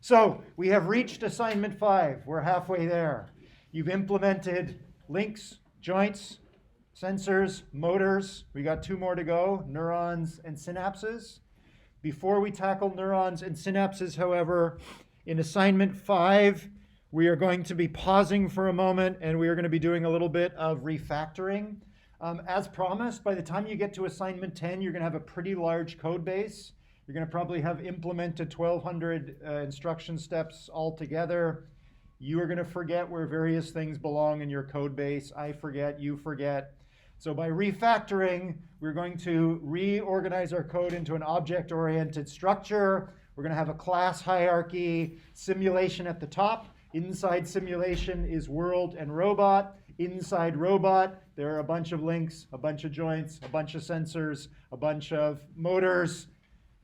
So we have reached assignment 5. We're halfway there. You've implemented links, joints, sensors, motors. We got 2 more to go, neurons and synapses. Before we tackle neurons and synapses, however, in assignment 5, we are going to be pausing for a moment and we are going to be doing a little bit of refactoring. As promised, by the time you get to assignment 10, you're going to have a pretty large code base. You're going to probably have implemented 1,200 instruction steps altogether. You are going to forget where various things belong in your code base. I forget, you forget. So by refactoring, we're going to reorganize our code into an object-oriented structure. We're going to have a class hierarchy, simulation at the top. Inside simulation is world and robot. Inside robot, there are a bunch of links, a bunch of joints, a bunch of sensors, a bunch of motors.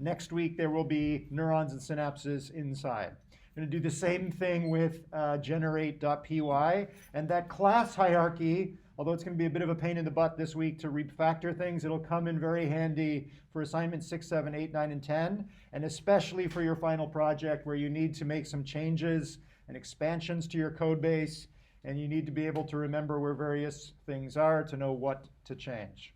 Next week, there will be neurons and synapses inside. I'm going to do the same thing with generate.py. And that class hierarchy, although it's going to be a bit of a pain in the butt this week to refactor things, it'll come in very handy for assignments 6, 7, 8, 9, and 10, and especially for your final project where you need to make some changes and expansions to your code base, and you need to be able to remember where various things are to know what to change.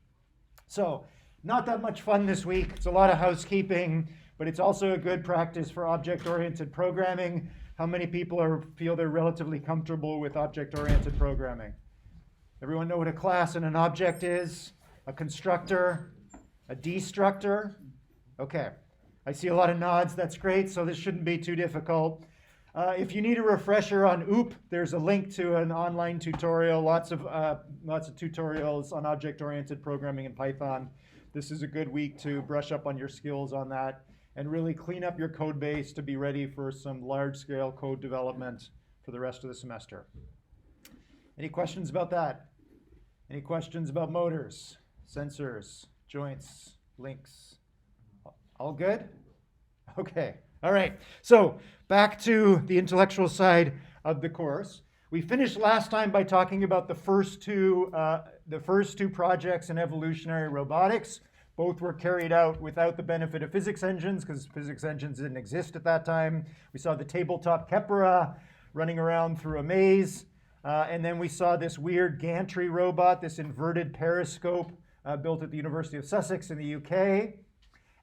So, not that much fun this week. It's a lot of housekeeping, but it's also a good practice for object-oriented programming. How many people feel they're relatively comfortable with object-oriented programming? Everyone know what a class and an object is? A constructor, a destructor? Okay, I see a lot of nods. That's great, so this shouldn't be too difficult. If you need a refresher on OOP, there's a link to an online tutorial, lots of tutorials on object-oriented programming in Python. This is a good week to brush up on your skills on that and really clean up your code base to be ready for some large-scale code development for the rest of the semester. Any questions about that? Any questions about motors, sensors, joints, links? All good? Okay. All right. So back to the intellectual side of the course. We finished last time by talking about the first two projects in evolutionary robotics. Both were carried out without the benefit of physics engines because physics engines didn't exist at that time. We saw the tabletop Kepra running around through a maze. And then we saw this weird gantry robot, this inverted periscope built at the University of Sussex in the UK.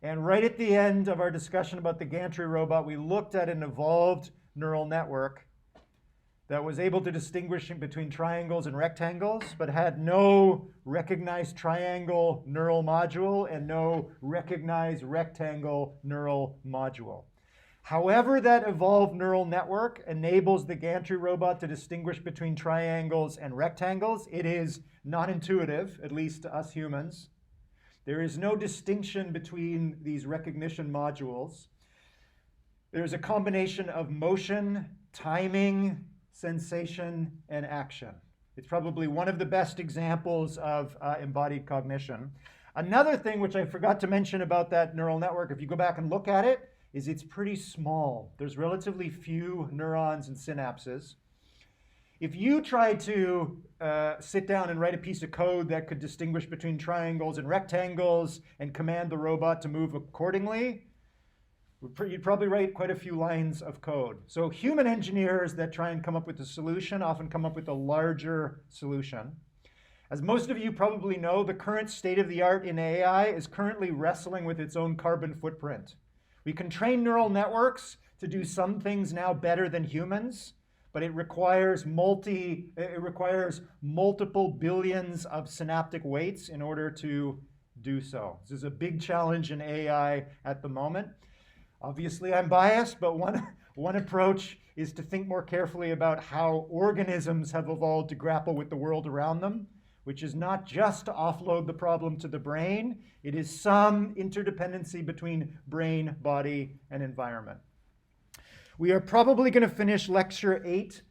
And right at the end of our discussion about the gantry robot, we looked at an evolved neural network that was able to distinguish between triangles and rectangles, but had no recognized triangle neural module and no recognized rectangle neural module. However, that evolved neural network enables the gantry robot to distinguish between triangles and rectangles. It is not intuitive, at least to us humans. There is no distinction between these recognition modules. There's a combination of motion, timing, sensation, and action. It's probably one of the best examples of embodied cognition. Another thing which I forgot to mention about that neural network, if you go back and look at it, is it's pretty small. There's relatively few neurons and synapses. If you tried to sit down and write a piece of code that could distinguish between triangles and rectangles and command the robot to move accordingly, you'd probably write quite a few lines of code. So human engineers that try and come up with a solution often come up with a larger solution. As most of you probably know, the current state of the art in AI is currently wrestling with its own carbon footprint. We can train neural networks to do some things now better than humans, but it requires multiple billions of synaptic weights in order to do so. This is a big challenge in AI at the moment. Obviously, I'm biased, but one approach is to think more carefully about how organisms have evolved to grapple with the world around them, which is not just to offload the problem to the brain. It is some interdependency between brain, body, and environment. We are probably going to finish lecture 8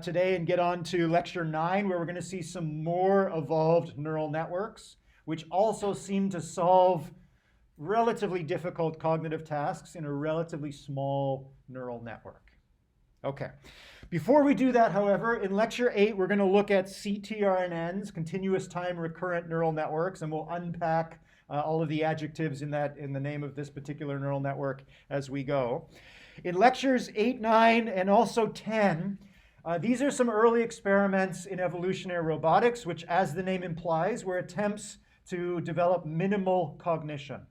today and get on to lecture 9, where we're going to see some more evolved neural networks, which also seem to solve relatively difficult cognitive tasks in a relatively small neural network. Okay. Before we do that, however, in lecture 8, we're going to look at CTRNNs, continuous time recurrent neural networks, and we'll unpack all of the adjectives in the name of this particular neural network as we go. In lectures 8, 9, and also 10, these are some early experiments in evolutionary robotics, which, as the name implies, were attempts to develop minimal cognition.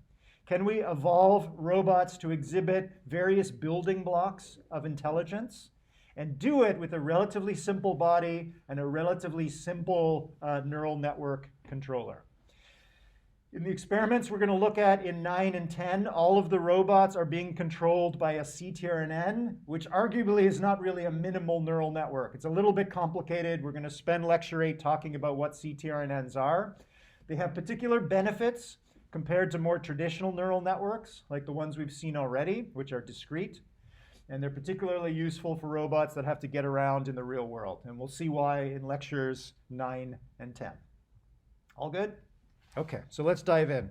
Can we evolve robots to exhibit various building blocks of intelligence and do it with a relatively simple body and a relatively simple neural network controller? In the experiments we're going to look at in 9 and 10, all of the robots are being controlled by a CTRNN, which arguably is not really a minimal neural network. It's a little bit complicated. We're going to spend lecture 8 talking about what CTRNNs are. They have particular benefits compared to more traditional neural networks, like the ones we've seen already, which are discrete. And they're particularly useful for robots that have to get around in the real world. And we'll see why in lectures 9 and 10. All good? Okay, so let's dive in.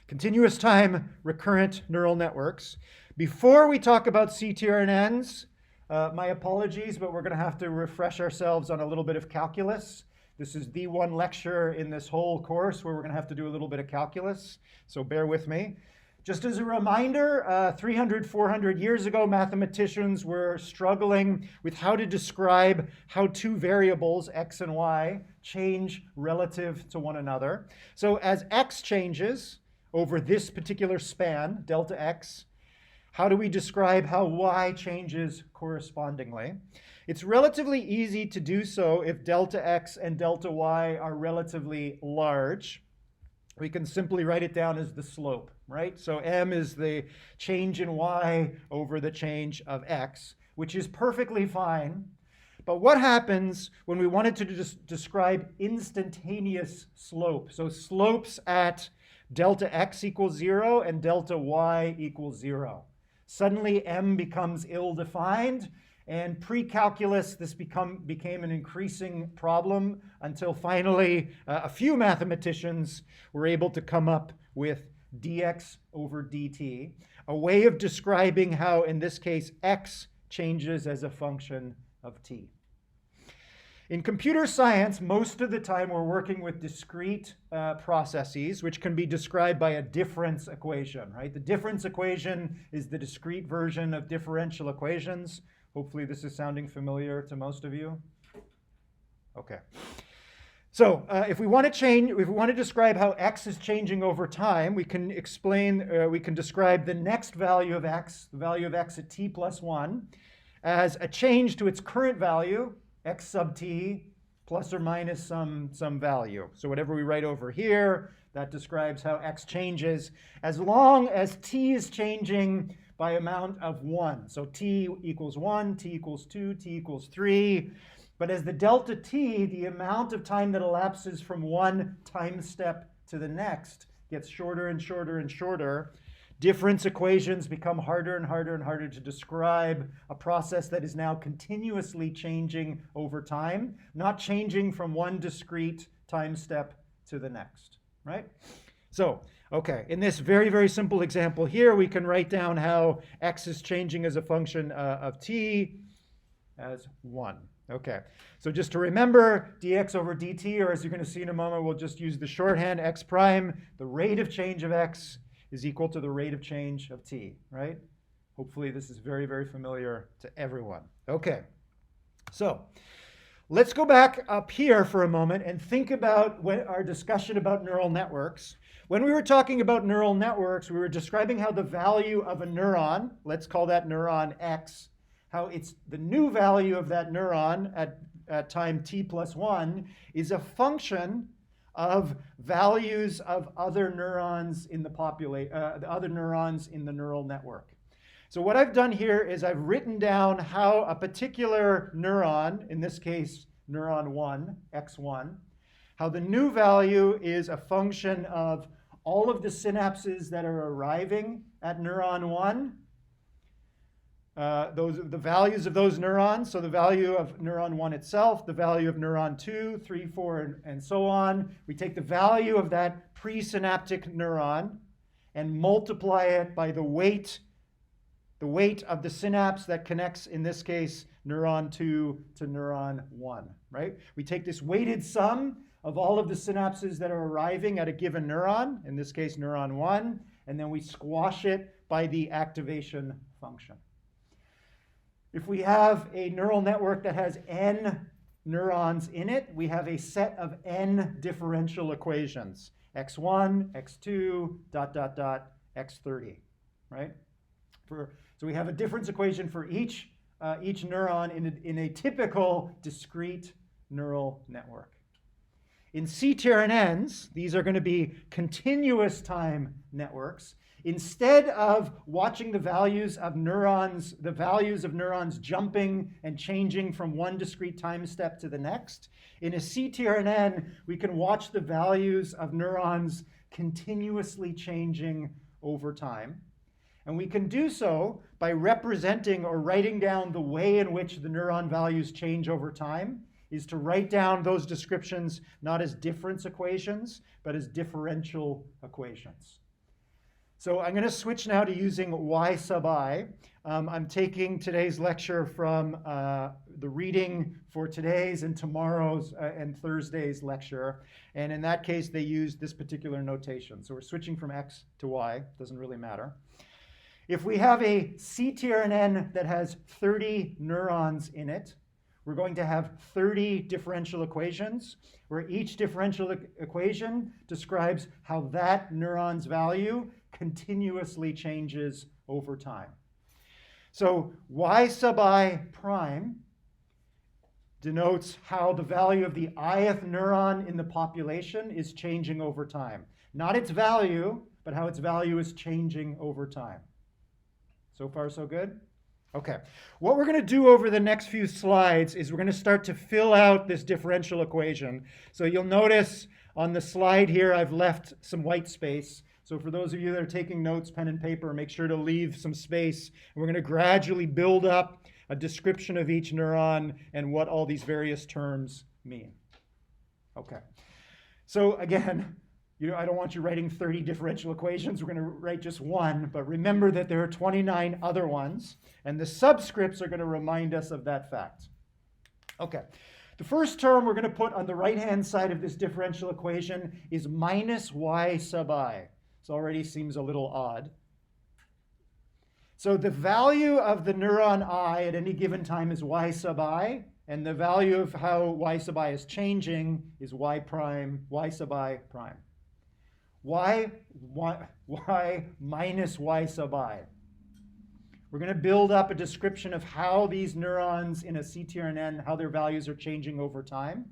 Continuous time recurrent neural networks. Before we talk about CTRNNs, my apologies, but we're going to have to refresh ourselves on a little bit of calculus. This is the one lecture in this whole course where we're going to have to do a little bit of calculus, so bear with me. Just as a reminder, 300, 400 years ago, mathematicians were struggling with how to describe how two variables, x and y, change relative to one another. So as x changes over this particular span, delta x, how do we describe how y changes correspondingly? It's relatively easy to do so if delta x and delta y are relatively large. We can simply write it down as the slope, right? So m is the change in y over the change of x, which is perfectly fine. But what happens when we wanted to describe instantaneous slope? So slopes at delta x equals 0 and delta y equals 0. Suddenly m becomes ill-defined, and pre-calculus this became an increasing problem until finally a few mathematicians were able to come up with dx over dt, a way of describing how, in this case, x changes as a function of t. In computer science, most of the time we're working with discrete processes, which can be described by a difference equation, right? The difference equation is the discrete version of differential equations. Hopefully this is sounding familiar to most of you. Okay. So if we want to describe how x is changing over time, we can describe the next value of x, the value of x at t plus 1, as a change to its current value, x sub t, plus or minus some value. So whatever we write over here, that describes how x changes, as long as t is changing by amount of 1. So t equals 1, t equals 2, t equals 3. But as the delta t, the amount of time that elapses from one time step to the next, gets shorter and shorter and shorter, difference equations become harder and harder and harder to describe a process that is now continuously changing over time, not changing from one discrete time step to the next, right? So, okay, in this very, very simple example here, we can write down how x is changing as a function of t as 1. Okay, so just to remember, dx over dt, or as you're going to see in a moment, we'll just use the shorthand x prime. The rate of change of x is equal to the rate of change of t, right? Hopefully this is very, very familiar to everyone. Okay, so let's go back up here for a moment and think about our discussion about neural networks. When we were talking about neural networks, we were describing how the value of a neuron, let's call that neuron x, how it's the new value of that neuron at time t plus 1 is a function of values of other neurons in the other neurons in the neural network. So what I've done here is I've written down how a particular neuron, in this case neuron 1, x1, how the new value is a function of all of the synapses that are arriving at neuron 1, the values of those neurons, so the value of neuron 1 itself, the value of neuron 2, 3, 4, and so on. We take the value of that presynaptic neuron and multiply it by the weight of the synapse that connects, in this case, neuron 2 to neuron 1, right? We take this weighted sum of all of the synapses that are arriving at a given neuron, in this case neuron 1, and then we squash it by the activation function. If we have a neural network that has n neurons in it, we have a set of n differential equations. x1, x2, dot, dot, dot, x30, right? So we have a difference equation for each neuron in a typical discrete neural network. In CTRNNs, these are going to be continuous time networks. Instead of watching the values of neurons jumping and changing from one discrete time step to the next, in a CTRNN, we can watch the values of neurons continuously changing over time. And we can do so by representing or writing down the way in which the neuron values change over time, is to write down those descriptions not as difference equations, but as differential equations. So I'm going to switch now to using y sub I. I'm taking today's lecture from the reading for today's and tomorrow's and Thursday's lecture. And in that case, they used this particular notation. So we're switching from x to y. Doesn't really matter. If we have a CTRNN that has 30 neurons in it, we're going to have 30 differential equations, where each differential equation describes how that neuron's value continuously changes over time. So y sub I prime denotes how the value of the ith neuron in the population is changing over time. Not its value, but how its value is changing over time. So far, so good? Okay. What we're going to do over the next few slides is we're going to start to fill out this differential equation. So you'll notice on the slide here, I've left some white space. So for those of you that are taking notes, pen and paper, make sure to leave some space. And we're going to gradually build up a description of each neuron and what all these various terms mean. Okay. So again, I don't want you writing 30 differential equations. We're going to write just one, but remember that there are 29 other ones, and the subscripts are going to remind us of that fact. Okay. The first term we're going to put on the right-hand side of this differential equation is minus y sub I. This already seems a little odd. So the value of the neuron I at any given time is y sub I, and the value of how y sub I is changing is y sub I prime. y minus y sub I. We're going to build up a description of how these neurons in a CTRNN, how their values are changing over time.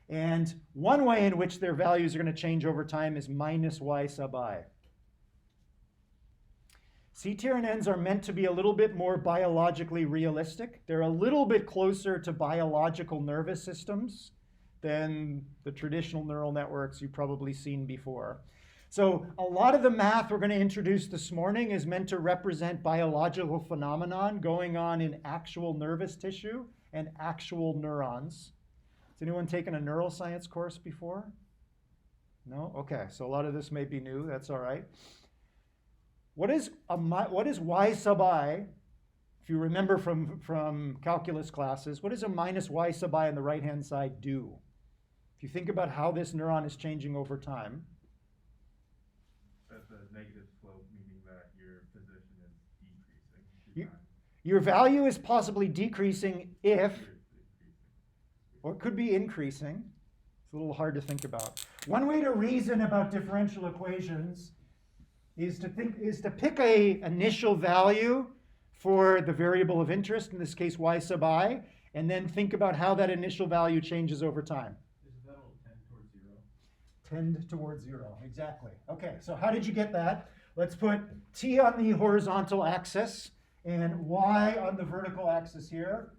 And one way in which their values are going to change over time is minus y sub I. CTRNNs are meant to be a little bit more biologically realistic. They're a little bit closer to biological nervous systems than the traditional neural networks you've probably seen before. So a lot of the math we're going to introduce this morning is meant to represent biological phenomenon going on in actual nervous tissue and actual neurons. Has anyone taken a neuroscience course before? No? Okay, so a lot of this may be new. That's all right. What is y sub I? If you remember from calculus classes, what does a minus y sub I on the right-hand side do? If you think about how this neuron is changing over time. That's a negative slope, meaning that your position is decreasing. Your value is possibly decreasing if, or it could be increasing. It's a little hard to think about. One way to reason about differential equations is to pick a initial value for the variable of interest, in this case y sub I, and then think about how that initial value changes over time. That'll tend towards zero. Tend towards zero, exactly. Okay, so how did you get that? Let's put t on the horizontal axis and y on the vertical axis here.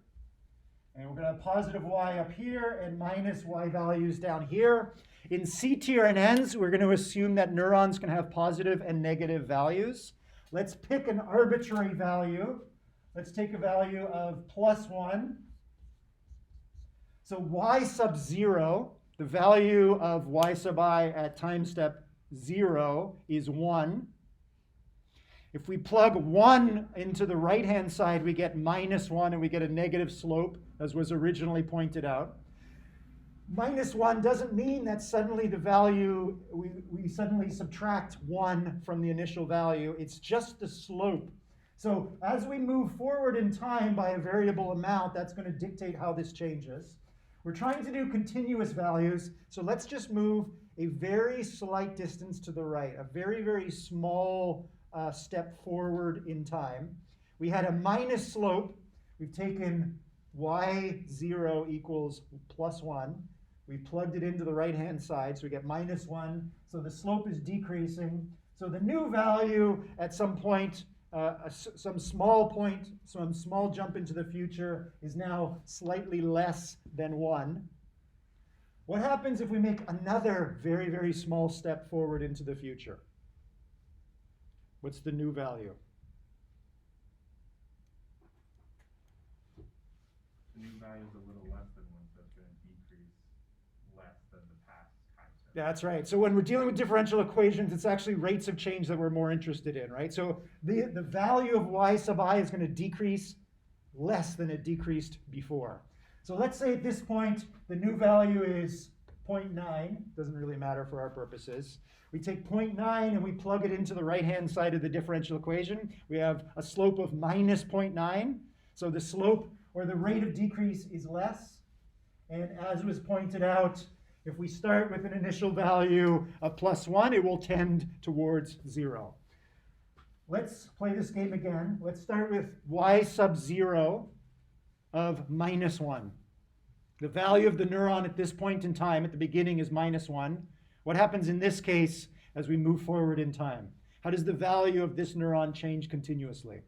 And we're going to have positive y up here and minus y values down here. In CTRNNs, we're going to assume that neurons can have positive and negative values. Let's pick an arbitrary value. Let's take a value of +1. So y sub 0, the value of y sub I at time step 0 is 1. If we plug 1 into the right-hand side, we get -1, and we get a negative slope, as was originally pointed out. -1 doesn't mean that suddenly the value, we suddenly subtract 1 from the initial value. It's just the slope. So as we move forward in time by a variable amount, that's going to dictate how this changes. We're trying to do continuous values, so let's just move a very slight distance to the right, a very, very small step forward in time. We had a minus slope. We've taken y0 equals plus 1. We plugged it into the right-hand side, so we get minus 1. So the slope is decreasing. So the new value at some point, some small jump into the future is now slightly less than 1. What happens if we make another very, very small step forward into the future? What's the new value? The new value is a little less than 1, so it's going to decrease less than the past time step. That's right. So when we're dealing with differential equations, it's actually rates of change that we're more interested in, right? So the value of y sub I is going to decrease less than it decreased before. So let's say at this point, the new value is 0.9. Doesn't really matter for our purposes. We take 0.9 and we plug it into the right-hand side of the differential equation. We have a slope of minus 0.9. So the slope or the rate of decrease is less. And as was pointed out, if we start with an initial value of plus 1, it will tend towards 0. Let's play this game again. Let's start with y sub 0 of minus 1. The value of the neuron at this point in time, at the beginning, is minus 1. What happens in this case as we move forward in time? How does the value of this neuron change continuously?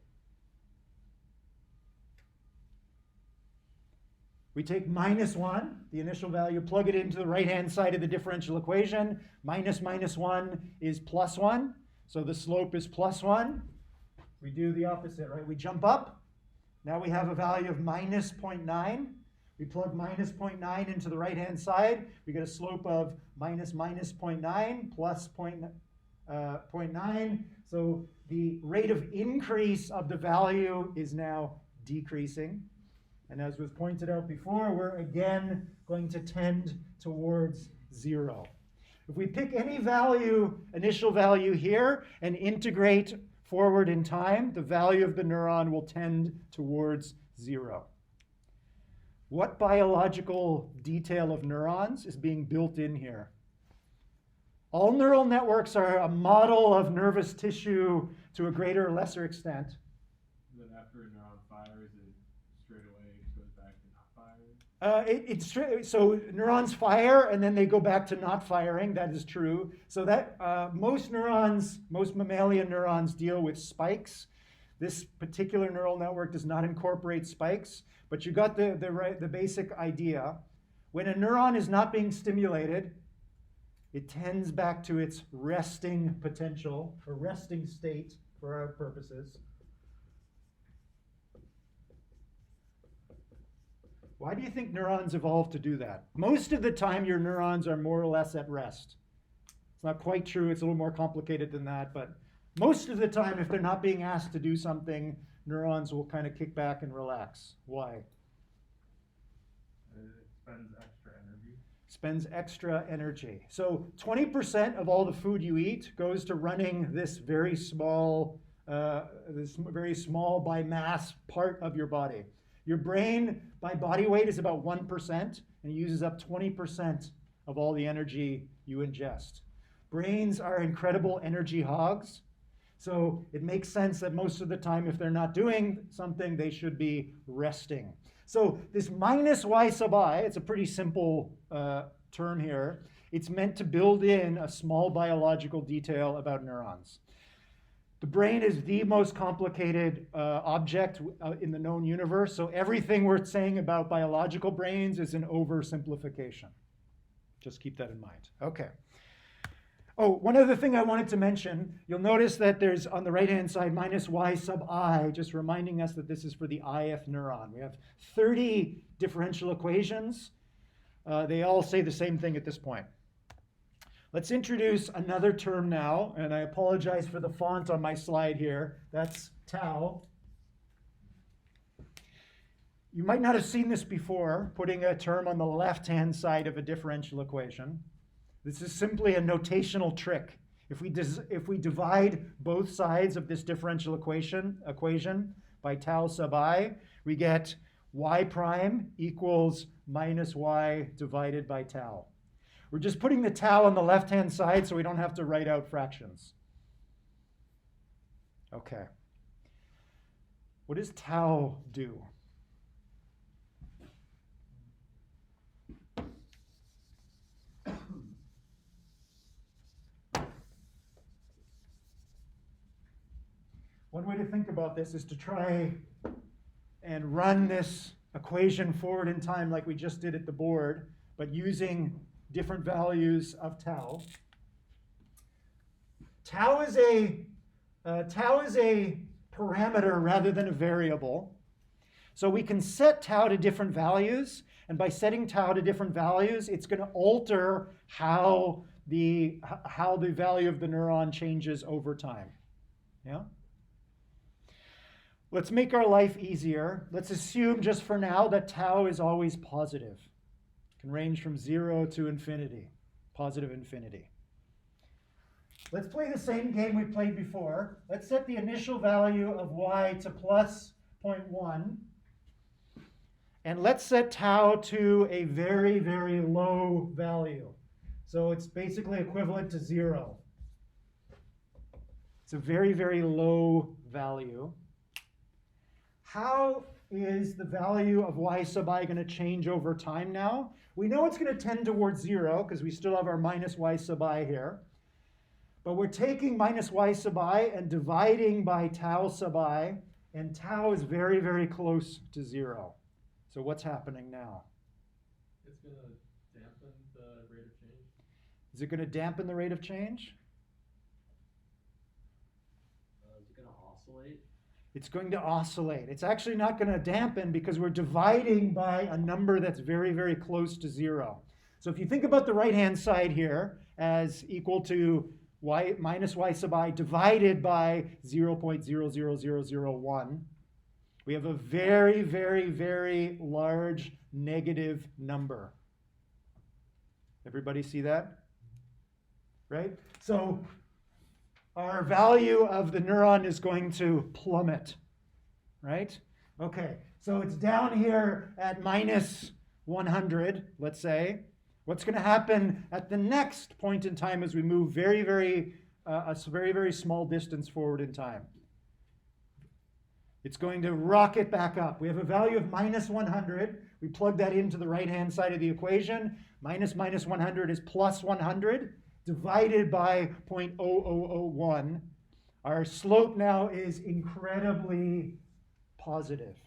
We take minus 1, the initial value, plug it into the right-hand side of the differential equation. Minus minus 1 is plus 1, so the slope is plus 1. We do the opposite, right? We jump up. Now we have a value of minus 0.9. We plug minus 0.9 into the right-hand side. We get a slope of minus 0.9 plus 0.9. So the rate of increase of the value is now decreasing. And as was pointed out before, we're again going to tend towards 0. If we pick any value, initial value here, and integrate forward in time, the value of the neuron will tend towards 0. What biological detail of neurons is being built in here? All neural networks are a model of nervous tissue to a greater or lesser extent. Then after a neuron fires, it straight away goes back to not firing? So neurons fire and then they go back to not firing. That is true. So that most mammalian neurons deal with spikes. This particular neural network does not incorporate spikes, but you got the basic idea. When a neuron is not being stimulated, it tends back to its resting potential, or resting state for our purposes. Why do you think neurons evolved to do that? Most of the time, your neurons are more or less at rest. It's not quite true. It's a little more complicated than that. But most of the time, if they're not being asked to do something, neurons will kind of kick back and relax. Why? It spends extra energy. Spends extra energy. So 20% of all the food you eat goes to running this very small by mass part of your body. Your brain, by body weight, is about 1%, and it uses up 20% of all the energy you ingest. Brains are incredible energy hogs, so it makes sense that most of the time, if they're not doing something, they should be resting. So this minus y sub I, it's a pretty simple term here. It's meant to build in a small biological detail about neurons. The brain is the most complicated object in the known universe, so everything we're saying about biological brains is an oversimplification. Just keep that in mind. Okay. Oh, one other thing I wanted to mention, you'll notice that there's on the right-hand side minus y sub I, just reminding us that this is for the ith neuron. We have 30 differential equations. They all say the same thing at this point. Let's introduce another term now, and I apologize for the font on my slide here. That's tau. You might not have seen this before, putting a term on the left-hand side of a differential equation. This is simply a notational trick. If we divide both sides of this differential equation by tau sub I, we get y prime equals minus y divided by tau. We're just putting the tau on the left-hand side so we don't have to write out fractions. Okay. What does tau do? One way to think about this is to try and run this equation forward in time like we just did at the board, but using different values of tau. Tau is a parameter rather than a variable. So we can set tau to different values, and by setting tau to different values, it's going to alter how the value of the neuron changes over time. Yeah? Let's make our life easier. Let's assume just for now that tau is always positive. It can range from 0 to infinity, positive infinity. Let's play the same game we played before. Let's set the initial value of y to plus 0.1. And let's set tau to a very, very low value. So it's basically equivalent to 0. It's a very, very low value. How is the value of y sub I going to change over time now? We know it's going to tend towards 0 because we still have our minus y sub I here. But we're taking minus y sub I and dividing by tau sub I, and tau is very, very close to 0. So what's happening now? It's going to dampen the rate of change. Is it going to dampen the rate of change? Is it going to oscillate? It's going to oscillate. It's actually not going to dampen because we're dividing by a number that's very, very close to 0. So if you think about the right-hand side here as equal to y minus y sub I divided by 0.00001, we have a very, very, very large negative number. Everybody see that? Right? So our value of the neuron is going to plummet, right? Okay, so it's down here at minus 100, let's say. What's going to happen at the next point in time as we move a very, very small distance forward in time? It's going to rocket back up. We have a value of minus 100. We plug that into the right-hand side of the equation. Minus 100 is plus 100. Divided by 0.0001, our slope now is incredibly positive.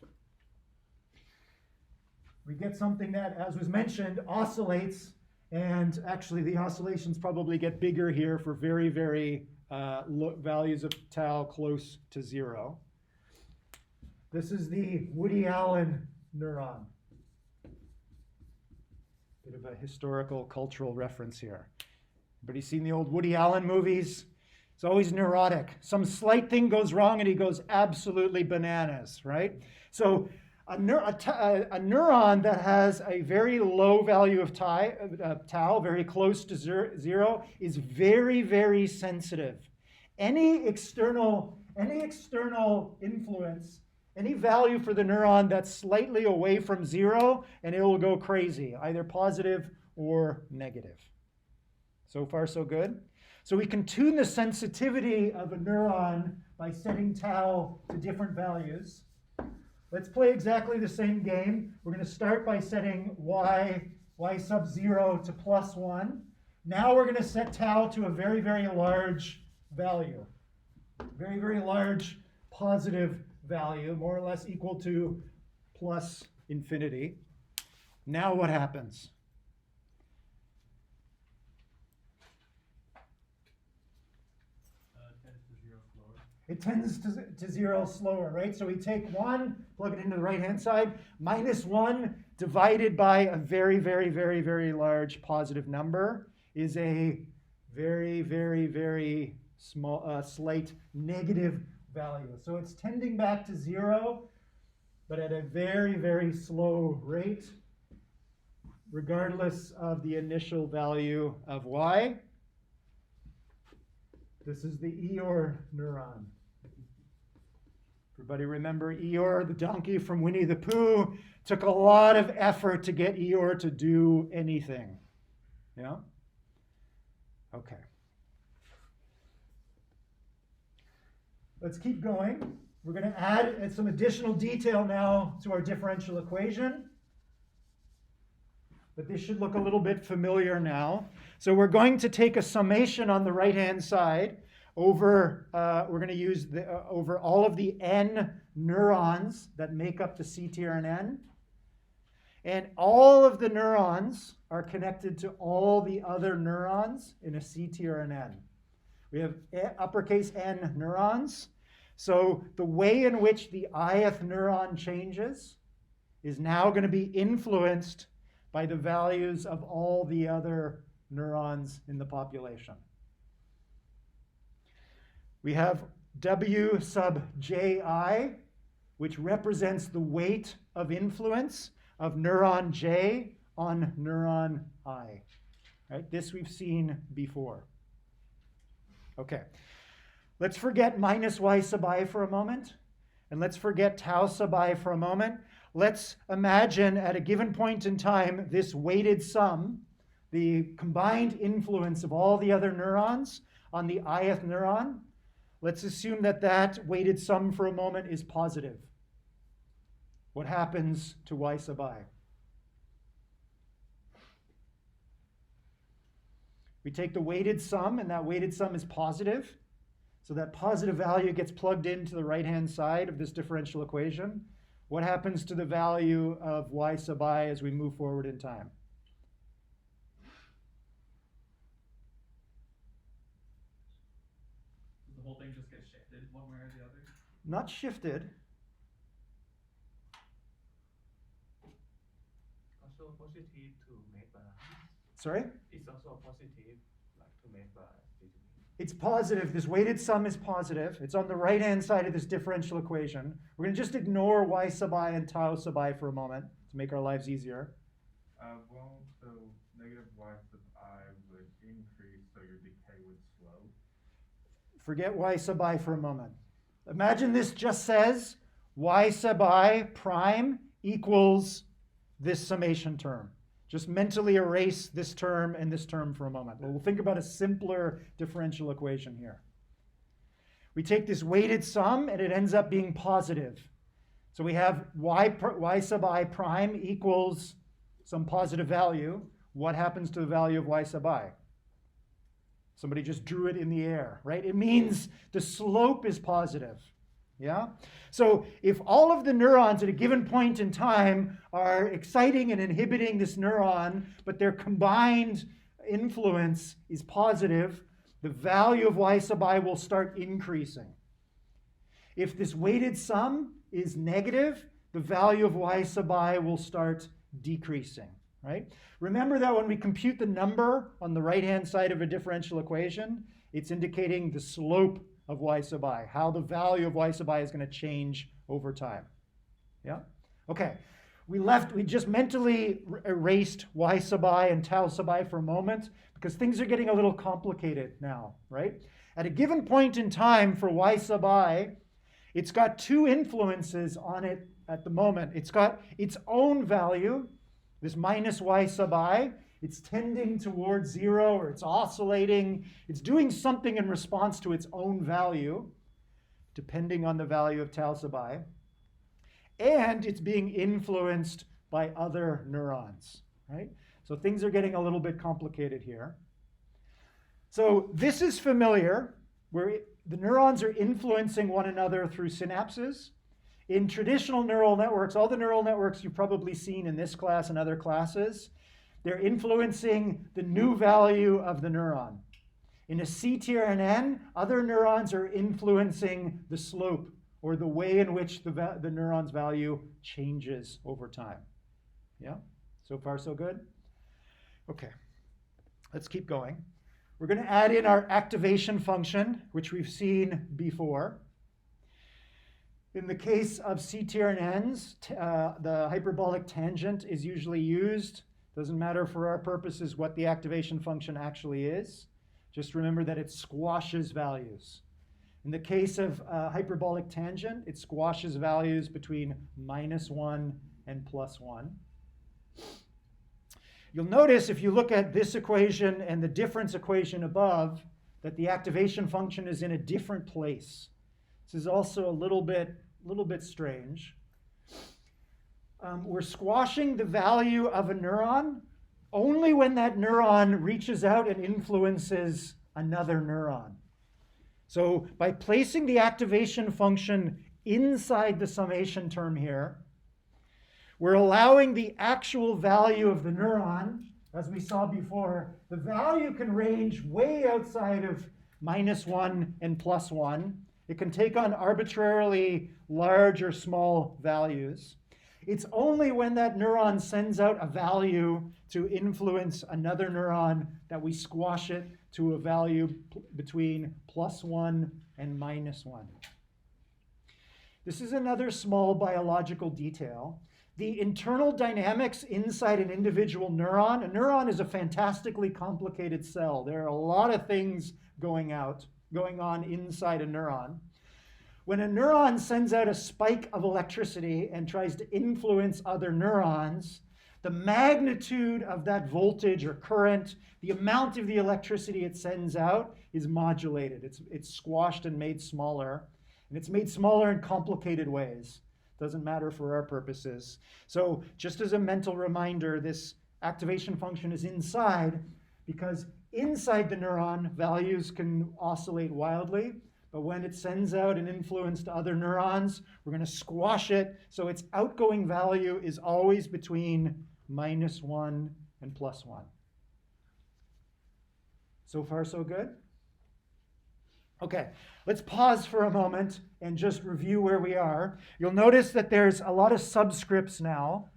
We get something that, as was mentioned, oscillates, and actually the oscillations probably get bigger here for very, very low values of tau close to 0. This is the Woody Allen neuron. Bit of a historical, cultural reference here. Everybody seen the old Woody Allen movies? It's always neurotic. Some slight thing goes wrong and he goes absolutely bananas, right? So a neuron that has a very low value of tau, very close to 0, is very, very sensitive. Any external influence, any value for the neuron that's slightly away from 0, and it will go crazy, either positive or negative. So far, so good. So we can tune the sensitivity of a neuron by setting tau to different values. Let's play exactly the same game. We're going to start by setting y sub 0 to plus 1. Now we're going to set tau to a very, very large value. Very, very large positive value, more or less equal to plus infinity. Now what happens? It tends to 0 slower, right? So we take 1, plug it into the right-hand side, minus 1 divided by a very, very, very, very large positive number is a very, very, very small, slight negative value. So it's tending back to 0, but at a very, very slow rate, regardless of the initial value of y. This is the Eeyore neuron. Everybody remember Eeyore, the donkey from Winnie the Pooh? Took a lot of effort to get Eeyore to do anything. Yeah? Okay. Let's keep going. We're going to add some additional detail now to our differential equation. But this should look a little bit familiar now. So we're going to take a summation on the right-hand side over, we're going to use over all of the n neurons that make up the C tier and N. And all of the neurons are connected to all the other neurons in a C tier and N. We have uppercase N neurons. So the way in which the ith neuron changes is now going to be influenced by the values of all the other neurons in the population. We have W sub ji, which represents the weight of influence of neuron J on neuron I. Right? This we've seen before. Okay. Let's forget minus y sub I for a moment, and let's forget tau sub I for a moment. Let's imagine at a given point in time this weighted sum, the combined influence of all the other neurons on the ith neuron. Let's assume that that weighted sum for a moment is positive. What happens to y sub I? We take the weighted sum, and that weighted sum is positive. So that positive value gets plugged into the right-hand side of this differential equation. What happens to the value of y sub I as we move forward in time? Does the whole thing just get shifted one way or the other? Not shifted. Also positive to make balance. Sorry? It's also positive, like to make balance. It's positive. This weighted sum is positive. It's on the right-hand side of this differential equation. We're going to just ignore y sub I and tau sub I for a moment to make our lives easier. Well, so negative y sub I would increase, so your decay would slow. Forget y sub I for a moment. Imagine this just says y sub I prime equals this summation term. Just mentally erase this term and this term for a moment. We'll think about a simpler differential equation here. We take this weighted sum, and it ends up being positive. So we have y sub I prime equals some positive value. What happens to the value of y sub I? Somebody just drew it in the air, right? It means the slope is positive. Yeah? So if all of the neurons at a given point in time are exciting and inhibiting this neuron, but their combined influence is positive, the value of y sub I will start increasing. If this weighted sum is negative, the value of y sub I will start decreasing, right? Remember that when we compute the number on the right-hand side of a differential equation, it's indicating the slope of y sub I, how the value of y sub I is going to change over time. Yeah? Okay. We just mentally erased y sub I and tau sub I for a moment because things are getting a little complicated now, right? At a given point in time for y sub I, it's got two influences on it at the moment. It's got its own value, this minus y sub I. It's tending towards zero, or it's oscillating. It's doing something in response to its own value, depending on the value of tau sub I. And it's being influenced by other neurons, right? So things are getting a little bit complicated here. So this is familiar, where the neurons are influencing one another through synapses. In traditional neural networks, all the neural networks you've probably seen in this class and other classes, they're influencing the new value of the neuron. In a C tier and N, other neurons are influencing the slope, or the way in which the neuron's value changes over time. Yeah? So far, so good? Okay. Let's keep going. We're going to add in our activation function, which we've seen before. In the case of C tier and Ns, the hyperbolic tangent is usually used. Doesn't matter for our purposes what the activation function actually is. Just remember that it squashes values. In the case of hyperbolic tangent, it squashes values between -1 and +1. You'll notice if you look at this equation and the difference equation above, that the activation function is in a different place. This is also a little bit strange. We're squashing the value of a neuron only when that neuron reaches out and influences another neuron. So by placing the activation function inside the summation term here, we're allowing the actual value of the neuron, as we saw before, the value can range way outside of -1 and +1. It can take on arbitrarily large or small values. It's only when that neuron sends out a value to influence another neuron that we squash it to a value between +1 and -1. This is another small biological detail. The internal dynamics inside an individual neuron. A neuron is a fantastically complicated cell. There are a lot of things going on inside a neuron. When a neuron sends out a spike of electricity and tries to influence other neurons, the magnitude of that voltage or current, the amount of the electricity it sends out is modulated. It's squashed and made smaller. And it's made smaller in complicated ways. Doesn't matter for our purposes. So just as a mental reminder, this activation function is inside because inside the neuron, values can oscillate wildly. But when it sends out an influence to other neurons, we're going to squash it. So its outgoing value is always between -1 and +1. So far, so good? Okay, let's pause for a moment and just review where we are. You'll notice that there's a lot of subscripts now.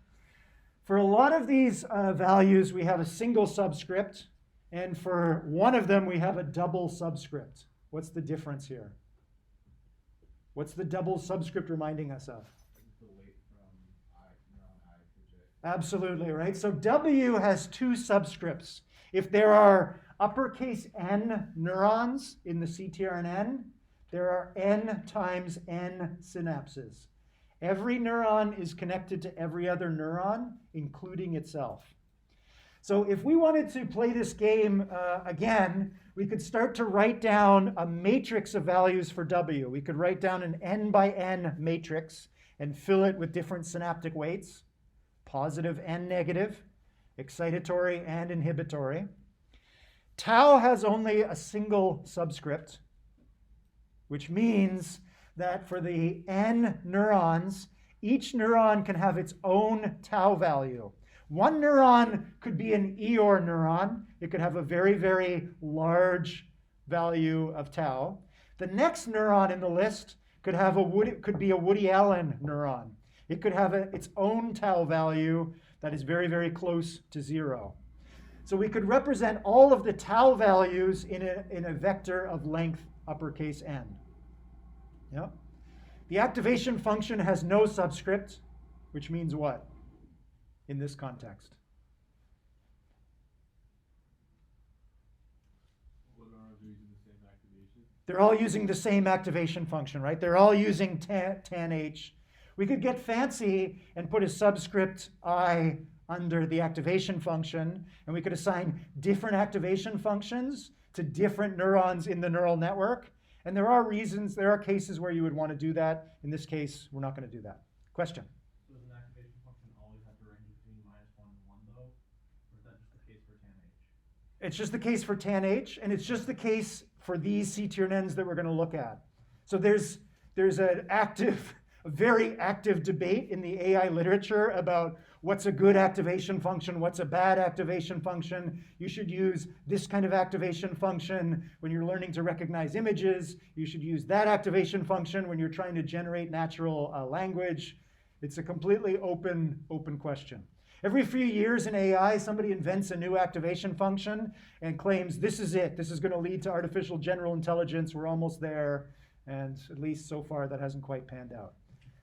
For a lot of these values, we have a single subscript, and for one of them, we have a double subscript. What's the difference here? What's the double subscript reminding us of? The weight from neuron I to J. Absolutely, right? So W has two subscripts. If there are uppercase N neurons in the CTRNN, there are N times N synapses. Every neuron is connected to every other neuron, including itself. So if we wanted to play this game again, we could start to write down a matrix of values for W. We could write down an N by N matrix and fill it with different synaptic weights, positive and negative, excitatory and inhibitory. Tau has only a single subscript, which means that for the N neurons, each neuron can have its own tau value. One neuron could be an Eeyore neuron. It could have a very, very large value of tau. The next neuron in the list could be a Woody Allen neuron. It could have its own tau value that is very, very close to 0. So we could represent all of the tau values in a vector of length uppercase N. Yep. The activation function has no subscript, which means what in this context? They're all using the same activation function, right? They're all using tan H. We could get fancy and put a subscript I under the activation function, and we could assign different activation functions to different neurons in the neural network. And there are cases where you would want to do that. In this case, we're not going to do that. Question? So does an activation function always have to range between -1 and 1 though? Or is that just the case for tan H? It's just the case for tan H, and it's just the case for these CTRNNs that we're going to look at. So there's a very active debate in the AI literature about what's a good activation function, what's a bad activation function. You should use this kind of activation function when you're learning to recognize images. You should use that activation function when you're trying to generate natural language. It's a completely open question. Every few years in AI, somebody invents a new activation function and claims this is it. This is going to lead to artificial general intelligence. We're almost there. And at least so far, that hasn't quite panned out.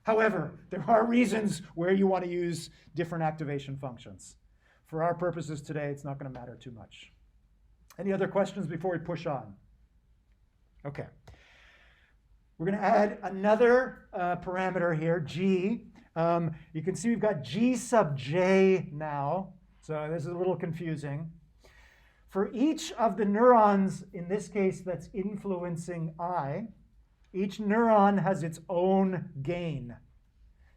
However, there are reasons where you want to use different activation functions. For our purposes today, it's not going to matter too much. Any other questions before we push on? Okay. We're going to add another parameter here, G. You can see we've got G sub J now. So this is a little confusing. For each of the neurons, in this case, that's influencing I, each neuron has its own gain.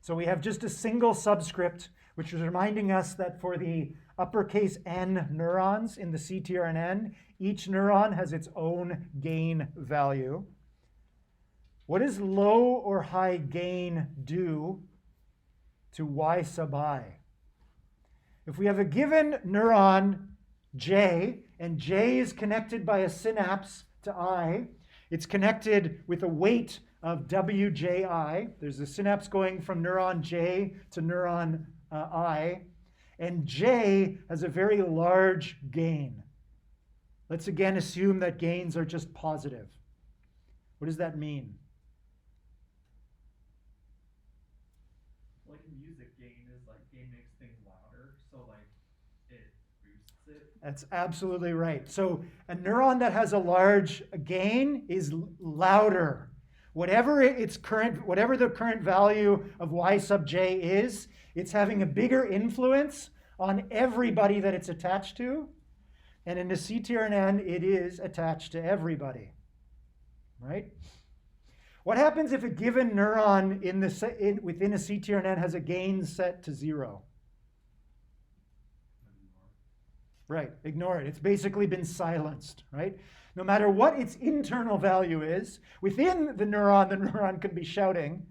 So we have just a single subscript, which is reminding us that for the uppercase N neurons in the CTRNN, each neuron has its own gain value. What does low or high gain do to Y sub I? If we have a given neuron, J, and J is connected by a synapse to I, it's connected with a weight of WJI. There's a synapse going from neuron J to neuron I, and J has a very large gain. Let's again assume that gains are just positive. What does that mean? Like music, gain is like gain makes things louder, so like it boosts it. That's absolutely right. So a neuron that has a large gain is louder. Whatever the current value of Y sub J is, it's having a bigger influence on everybody that it's attached to. And in the CTRNN, it is attached to everybody, right? What happens if a given neuron within a CTRNN has a gain set to 0? Right, ignore it. It's basically been silenced, right? No matter what its internal value is, within the neuron can be shouting,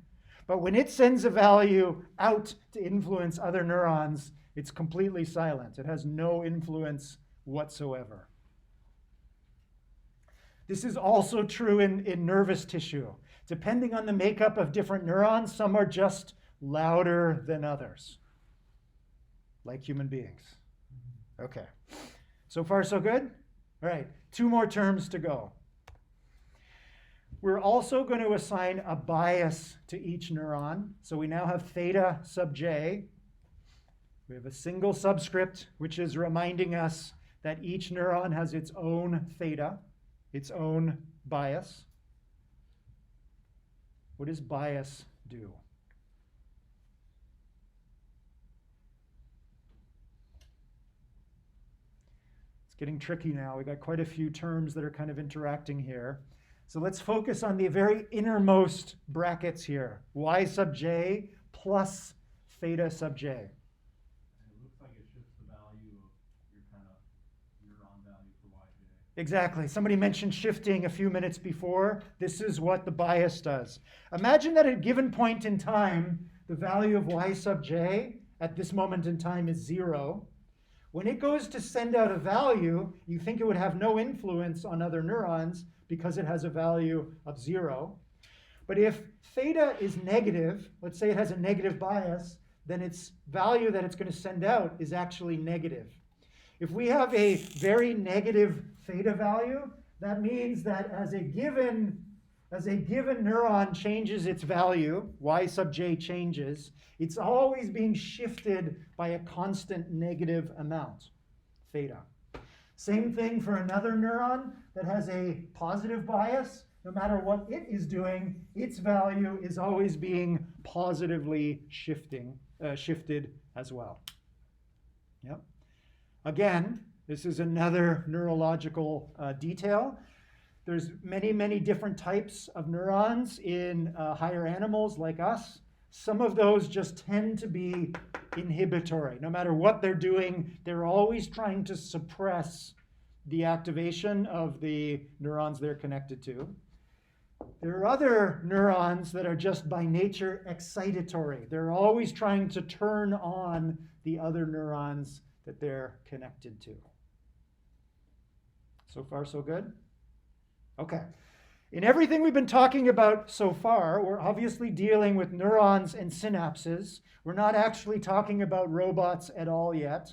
but when it sends a value out to influence other neurons, it's completely silent. It has no influence whatsoever. This is also true in nervous tissue. Depending on the makeup of different neurons, some are just louder than others, like human beings. Okay, so far so good? All right, 2 more terms to go. We're also going to assign a bias to each neuron. So we now have theta sub j. We have a single subscript, which is reminding us that each neuron has its own theta, its own bias. What does bias do? It's getting tricky now. We've got quite a few terms that are kind of interacting here. So let's focus on the very innermost brackets here. Y sub j plus theta sub j. It looks like it shifts the value of your kind of neuron value for YJ. Exactly. Somebody mentioned shifting a few minutes before. This is what the bias does. Imagine that at a given point in time, the value of Y sub j at this moment in time is 0. When it goes to send out a value, you think it would have no influence on other neurons because it has a value of 0. But if theta is negative, let's say it has a negative bias, then its value that it's going to send out is actually negative. If we have a very negative theta value, that means that as a given neuron changes its value, Y sub j changes, it's always being shifted by a constant negative amount, theta. Same thing for another neuron that has a positive bias. No matter what it is doing, its value is always being positively shifted as well. Yep. Again, this is another neurological detail. There's many, many different types of neurons in higher animals like us. Some of those just tend to be inhibitory. No matter what they're doing, they're always trying to suppress the activation of the neurons they're connected to. There are other neurons that are just by nature excitatory. They're always trying to turn on the other neurons that they're connected to. So far, so good? Okay. In everything we've been talking about so far, we're obviously dealing with neurons and synapses. We're not actually talking about robots at all yet.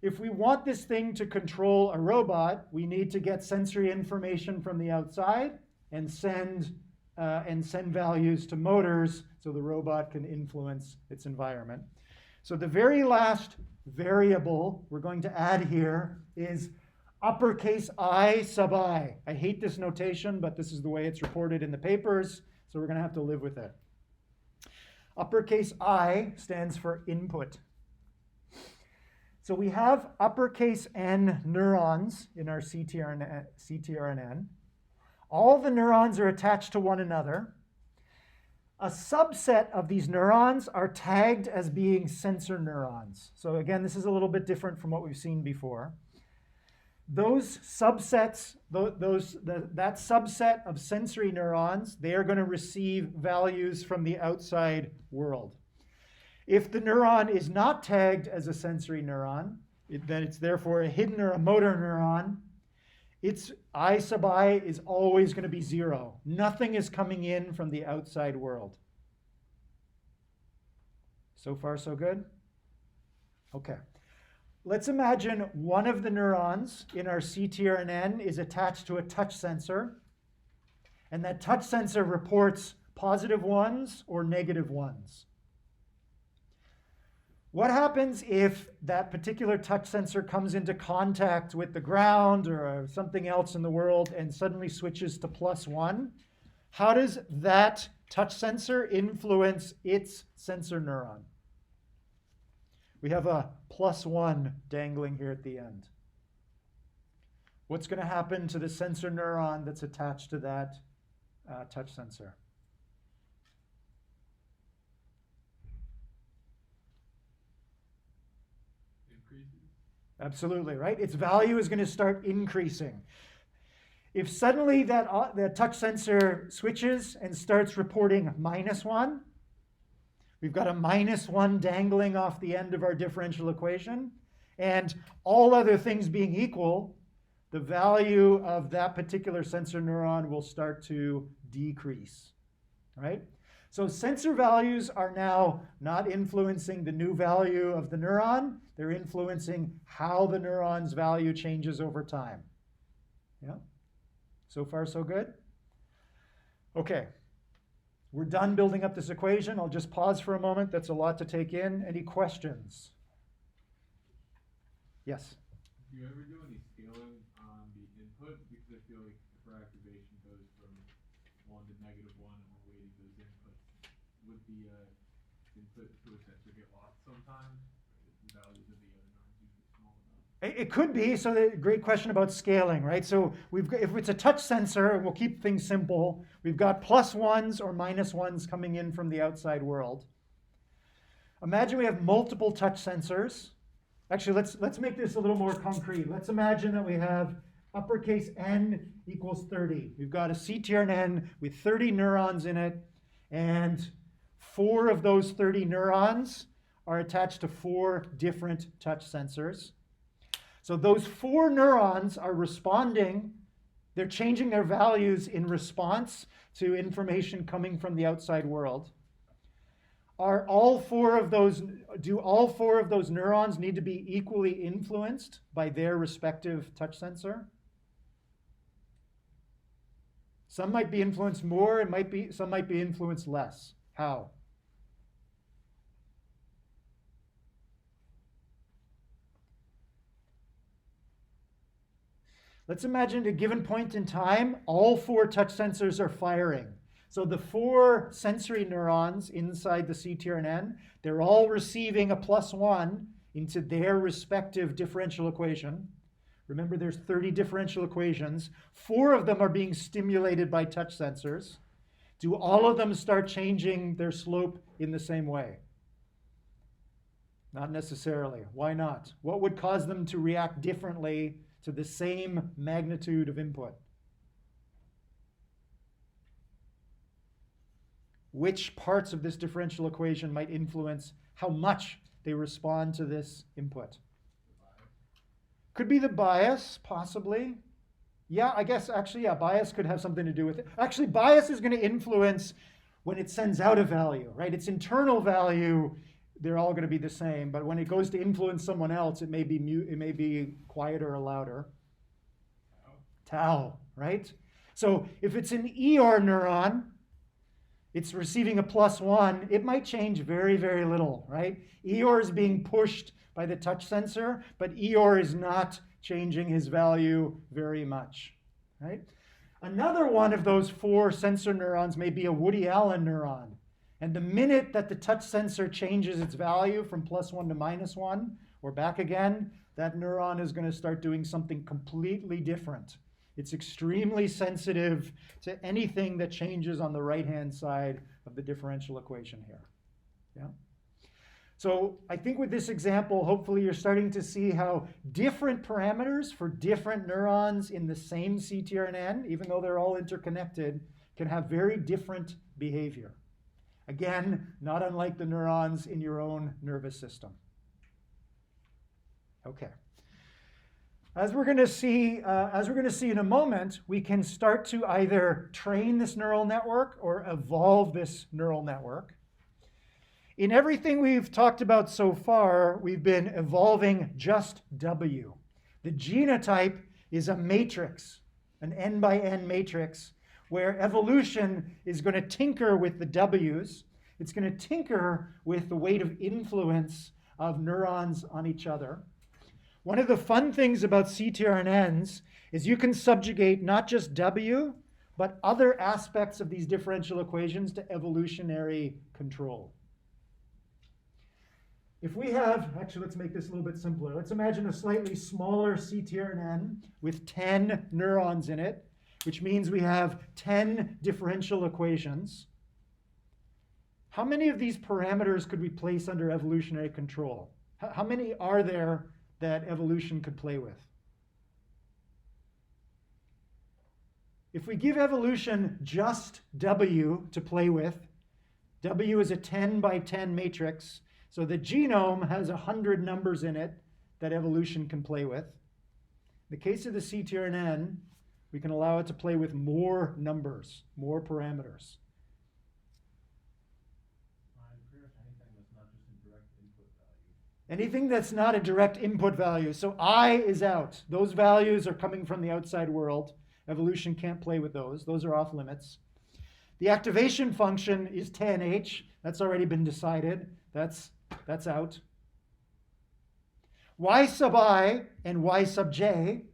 If we want this thing to control a robot, we need to get sensory information from the outside and send values to motors so the robot can influence its environment. So the very last variable we're going to add here is uppercase I sub I. I hate this notation, but this is the way it's reported in the papers, so we're going to have to live with it. Uppercase I stands for input. So we have uppercase N neurons in our CTRNN. All the neurons are attached to one another. A subset of these neurons are tagged as being sensor neurons. So again, this is a little bit different from what we've seen before. Those subsets, that subset of sensory neurons, they are going to receive values from the outside world. If the neuron is not tagged as a sensory neuron, then it's therefore a hidden or a motor neuron, its I sub I is always going to be 0. Nothing is coming in from the outside world. So far, so good? Okay. Let's imagine one of the neurons in our CTRNN is attached to a touch sensor, and that touch sensor reports positive ones or negative ones. What happens if that particular touch sensor comes into contact with the ground or something else in the world and suddenly switches to +1? How does that touch sensor influence its sensor neuron? We have a +1 dangling here at the end. What's going to happen to the sensor neuron that's attached to that touch sensor? Absolutely, right? Its value is going to start increasing. If suddenly that touch sensor switches and starts reporting -1, we've got a -1 dangling off the end of our differential equation, and all other things being equal, the value of that particular sensor neuron will start to decrease, right? So sensor values are now not influencing the new value of the neuron. They're influencing how the neuron's value changes over time. Yeah? So far, so good? Okay. We're done building up this equation. I'll just pause for a moment. That's a lot to take in. Any questions? Yes? Do you ever do any scaling on the input? Because I feel like if our activation goes from 1 to -1 and we're weighting those inputs, would the input to a sensor get lost sometimes? The values of the other numbers usually small enough. It could be. So great question about scaling, right? So if it's a touch sensor, we'll keep things simple. We've got +1s or -1s coming in from the outside world. Imagine we have multiple touch sensors. Actually, let's make this a little more concrete. Let's imagine that we have uppercase N equals 30. We've got a CTRNN with 30 neurons in it, and 4 of those 30 neurons are attached to 4 different touch sensors. So those 4 neurons are responding. They're changing their values in response to information coming from the outside world. Do all 4 of those neurons need to be equally influenced by their respective touch sensor? Some might be influenced more, some might be influenced less. How? Let's imagine at a given point in time, all 4 touch sensors are firing. So the 4 sensory neurons inside the CTRNN, they're all receiving a +1 into their respective differential equation. Remember, there's 30 differential equations. 4 of them are being stimulated by touch sensors. Do all of them start changing their slope in the same way? Not necessarily. Why not? What would cause them to react differently to the same magnitude of input? Which parts of this differential equation might influence how much they respond to this input? Could be the bias, possibly. Yeah, I guess actually, yeah, bias could have something to do with it. Actually, bias is going to influence when it sends out a value, right? Its internal value, they're all going to be the same, but when it goes to influence someone else, it may be quieter or louder. Tau, right? So if it's an ER neuron, it's receiving a +1, it might change very, very little, right? EOR is being pushed by the touch sensor, but EOR is not changing his value very much, right? Another one of those 4 sensor neurons may be a Woody Allen neuron. And the minute that the touch sensor changes its value from +1 to -1 or back again, that neuron is going to start doing something completely different. It's extremely sensitive to anything that changes on the right-hand side of the differential equation here. Yeah? So I think with this example, hopefully you're starting to see how different parameters for different neurons in the same CTRNN, even though they're all interconnected, can have very different behavior. Again, not unlike the neurons in your own nervous system. Okay. As we're going to see in a moment, we can start to either train this neural network or evolve this neural network. In everything we've talked about so far, we've been evolving just W. The genotype is a matrix, an n by n matrix, where evolution is going to tinker with the W's. It's going to tinker with the weight of influence of neurons on each other. One of the fun things about CTRNNs is you can subjugate not just W, but other aspects of these differential equations to evolutionary control. If we have, actually let's make this a little bit simpler. Let's imagine a slightly smaller CTRNN with 10 neurons in it, which means we have 10 differential equations. How many of these parameters could we place under evolutionary control? How many are there that evolution could play with? If we give evolution just W to play with, W is a 10 by 10 matrix, so the genome has 100 numbers in it that evolution can play with. In the case of the CTRNN, we can allow it to play with more numbers, more parameters. Anything that's not a direct input value. So I is out. Those values are coming from the outside world. Evolution can't play with those. Those are off limits. The activation function is 10H. That's already been decided. That's out. Y sub I and Y sub j,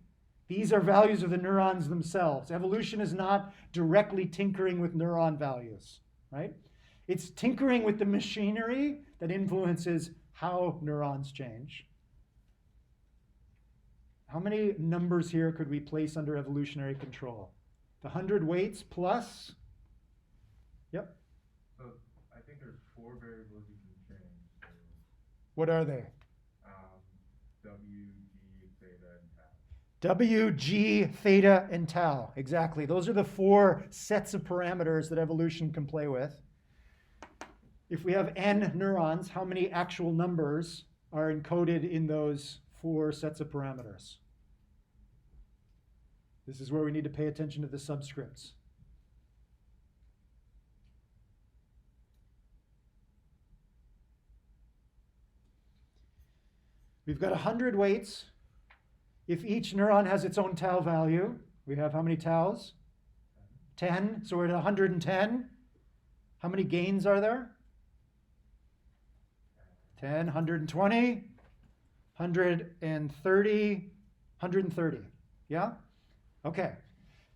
these are values of the neurons themselves. Evolution is not directly tinkering with neuron values, right? It's tinkering with the machinery that influences how neurons change. How many numbers here could we place under evolutionary control? The 100 weights plus? Yep. So I think there's 4 variables you can change. So, what are they? W, G, theta, and tau. W, G, theta, and tau. Exactly. Those are the 4 sets of parameters that evolution can play with. If we have n neurons, how many actual numbers are encoded in those 4 sets of parameters? This is where we need to pay attention to the subscripts. We've got 100 weights. If each neuron has its own tau value, we have how many taus? 10. So we're at 110. How many gains are there? 10, 120, 130, 130. Yeah? Okay.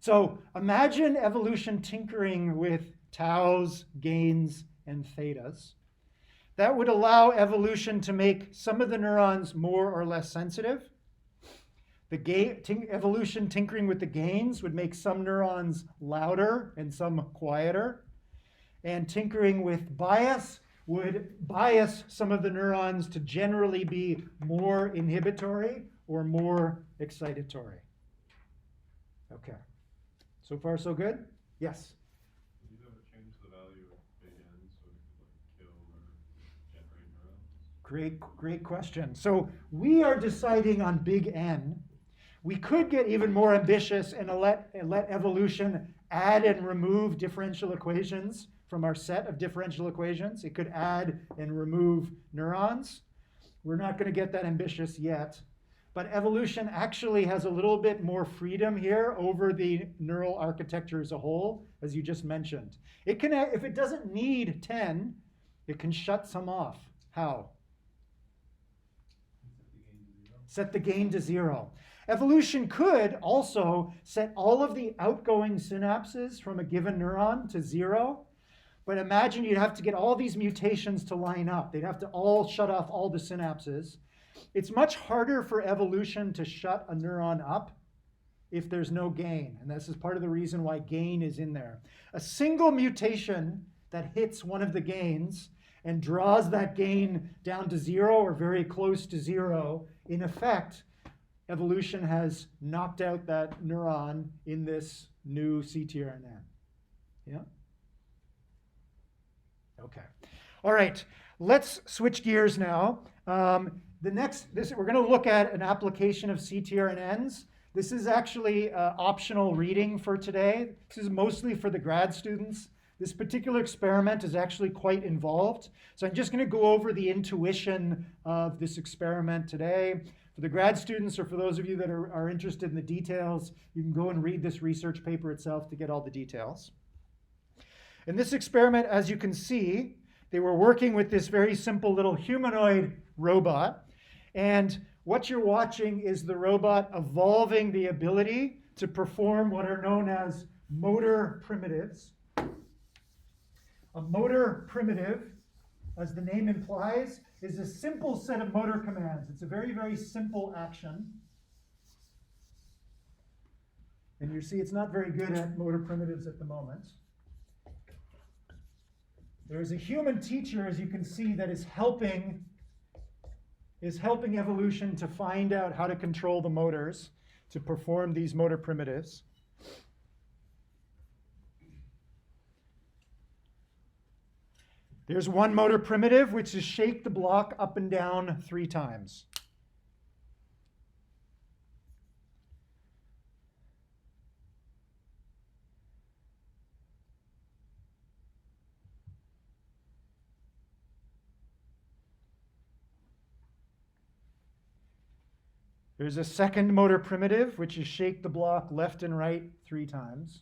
So imagine evolution tinkering with taus, gains, and thetas. That would allow evolution to make some of the neurons more or less sensitive. Evolution tinkering with the gains would make some neurons louder and some quieter. And tinkering with bias would bias some of the neurons to generally be more inhibitory or more excitatory. Okay. So far, so good? Yes? Did you ever change the value of big N so it could kill or generate neurons? Great question. So we are deciding on big N. We could get even more ambitious and let evolution add and remove differential equations from our set of differential equations. It could add and remove neurons. We're not going to get that ambitious yet. But evolution actually has a little bit more freedom here over the neural architecture as a whole, as you just mentioned. It can, if it doesn't need 10, it can shut some off. How? Set the gain to 0. Evolution could also set all of the outgoing synapses from a given neuron to 0. But imagine you'd have to get all these mutations to line up. They'd have to all shut off all the synapses. It's much harder for evolution to shut a neuron up if there's no gain. And this is part of the reason why gain is in there. A single mutation that hits one of the gains and draws that gain down to 0 or very close to 0, in effect, evolution has knocked out that neuron in this new CTRNN. Yeah? Okay. All right. Let's switch gears now. We're going to look at an application of CTRNNs. This is actually optional reading for today. This is mostly for the grad students. This particular experiment is actually quite involved. So I'm just going to go over the intuition of this experiment today. For the grad students, or for those of you that are interested in the details, you can go and read this research paper itself to get all the details. In this experiment, as you can see, they were working with this very simple little humanoid robot. And what you're watching is the robot evolving the ability to perform what are known as motor primitives. A motor primitive, as the name implies, is a simple set of motor commands. It's a very, very simple action. And you see it's not very good at motor primitives at the moment. There is a human teacher, as you can see, that is helping evolution to find out how to control the motors to perform these motor primitives. There's one motor primitive, which is shake the block up and down 3 times. There's a second motor primitive, which is shake the block left and right 3 times.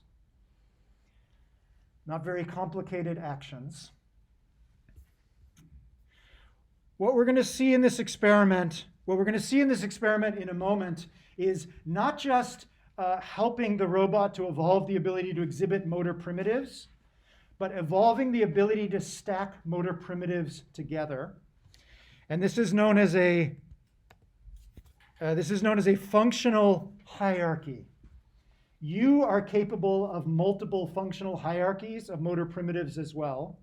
Not very complicated actions. What we're going to see in this experiment in a moment is not just helping the robot to evolve the ability to exhibit motor primitives, but evolving the ability to stack motor primitives together. And this is known as a functional hierarchy. You are capable of multiple functional hierarchies of motor primitives as well.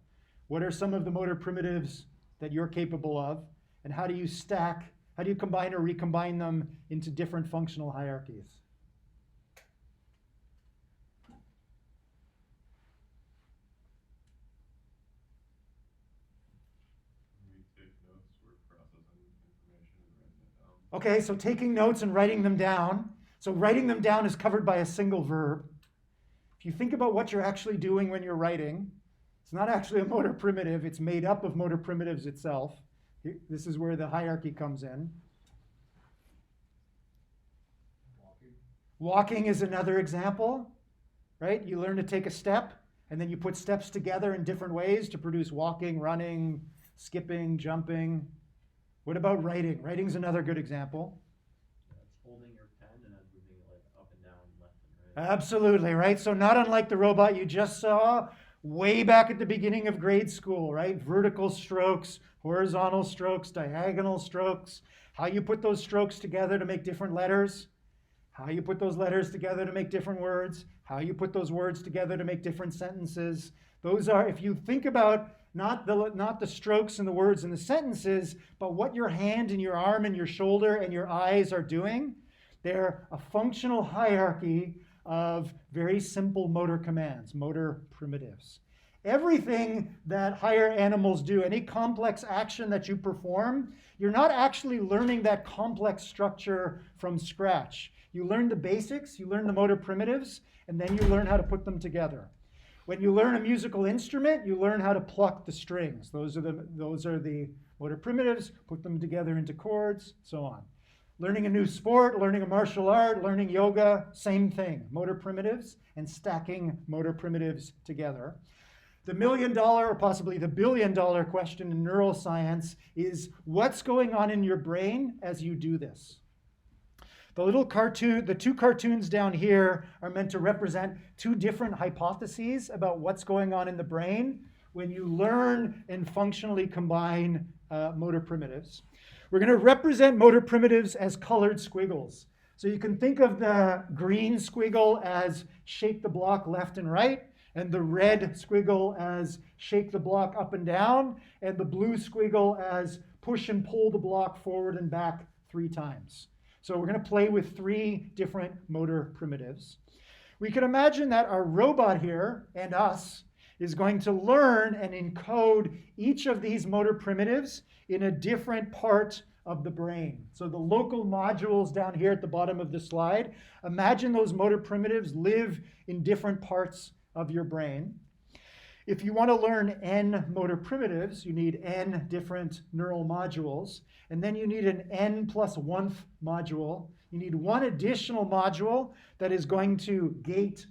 What are some of the motor primitives that you're capable of? And how do you combine or recombine them into different functional hierarchies? We take notes, we're processing information and writing it down. Okay, so taking notes and writing them down. So writing them down is covered by a single verb. If you think about what you're actually doing when you're writing, it's not actually a motor primitive. It's made up of motor primitives itself. This is where the hierarchy comes in. Walking is another example, right? You learn to take a step, and then you put steps together in different ways to produce walking, running, skipping, jumping. What about writing? Writing's another good example. It's holding your pen and then moving it like up and down, left and right. Absolutely, right? So not unlike the robot you just saw way back at the beginning of grade school, right? Vertical strokes, horizontal strokes, diagonal strokes, how you put those strokes together to make different letters, how you put those letters together to make different words, how you put those words together to make different sentences. Those are, if you think about not the strokes and the words and the sentences, but what your hand and your arm and your shoulder and your eyes are doing, they're a functional hierarchy of very simple motor commands, motor primitives. Everything that higher animals do, any complex action that you perform, you're not actually learning that complex structure from scratch. You learn the basics, you learn the motor primitives, and then you learn how to put them together. When you learn a musical instrument, you learn how to pluck the strings. Those are the motor primitives, put them together into chords, so on. Learning a new sport, learning a martial art, learning yoga, same thing. Motor primitives and stacking motor primitives together. The $1 million or possibly the $1 billion question in neuroscience is what's going on in your brain as you do this? The two cartoons down here are meant to represent two different hypotheses about what's going on in the brain when you learn and functionally combine motor primitives. We're going to represent motor primitives as colored squiggles. So you can think of the green squiggle as shake the block left and right, and the red squiggle as shake the block up and down, and the blue squiggle as push and pull the block forward and back 3 times. So we're going to play with 3 different motor primitives. We can imagine that our robot here and us is going to learn and encode each of these motor primitives in a different part of the brain. So the local modules down here at the bottom of the slide, imagine those motor primitives live in different parts of your brain. If you want to learn n motor primitives, you need n different neural modules, and then you need an n plus 1th module. You need one additional module that is going to gate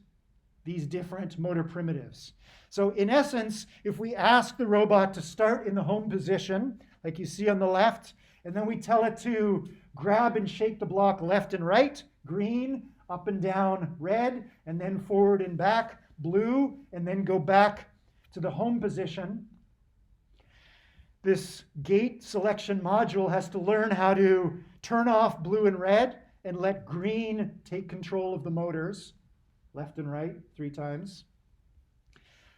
these different motor primitives. So in essence, if we ask the robot to start in the home position, like you see on the left, and then we tell it to grab and shake the block left and right, green, up and down, red, and then forward and back, blue, and then go back to the home position. This gate selection module has to learn how to turn off blue and red and let green take control of the motors, left and right, 3 times.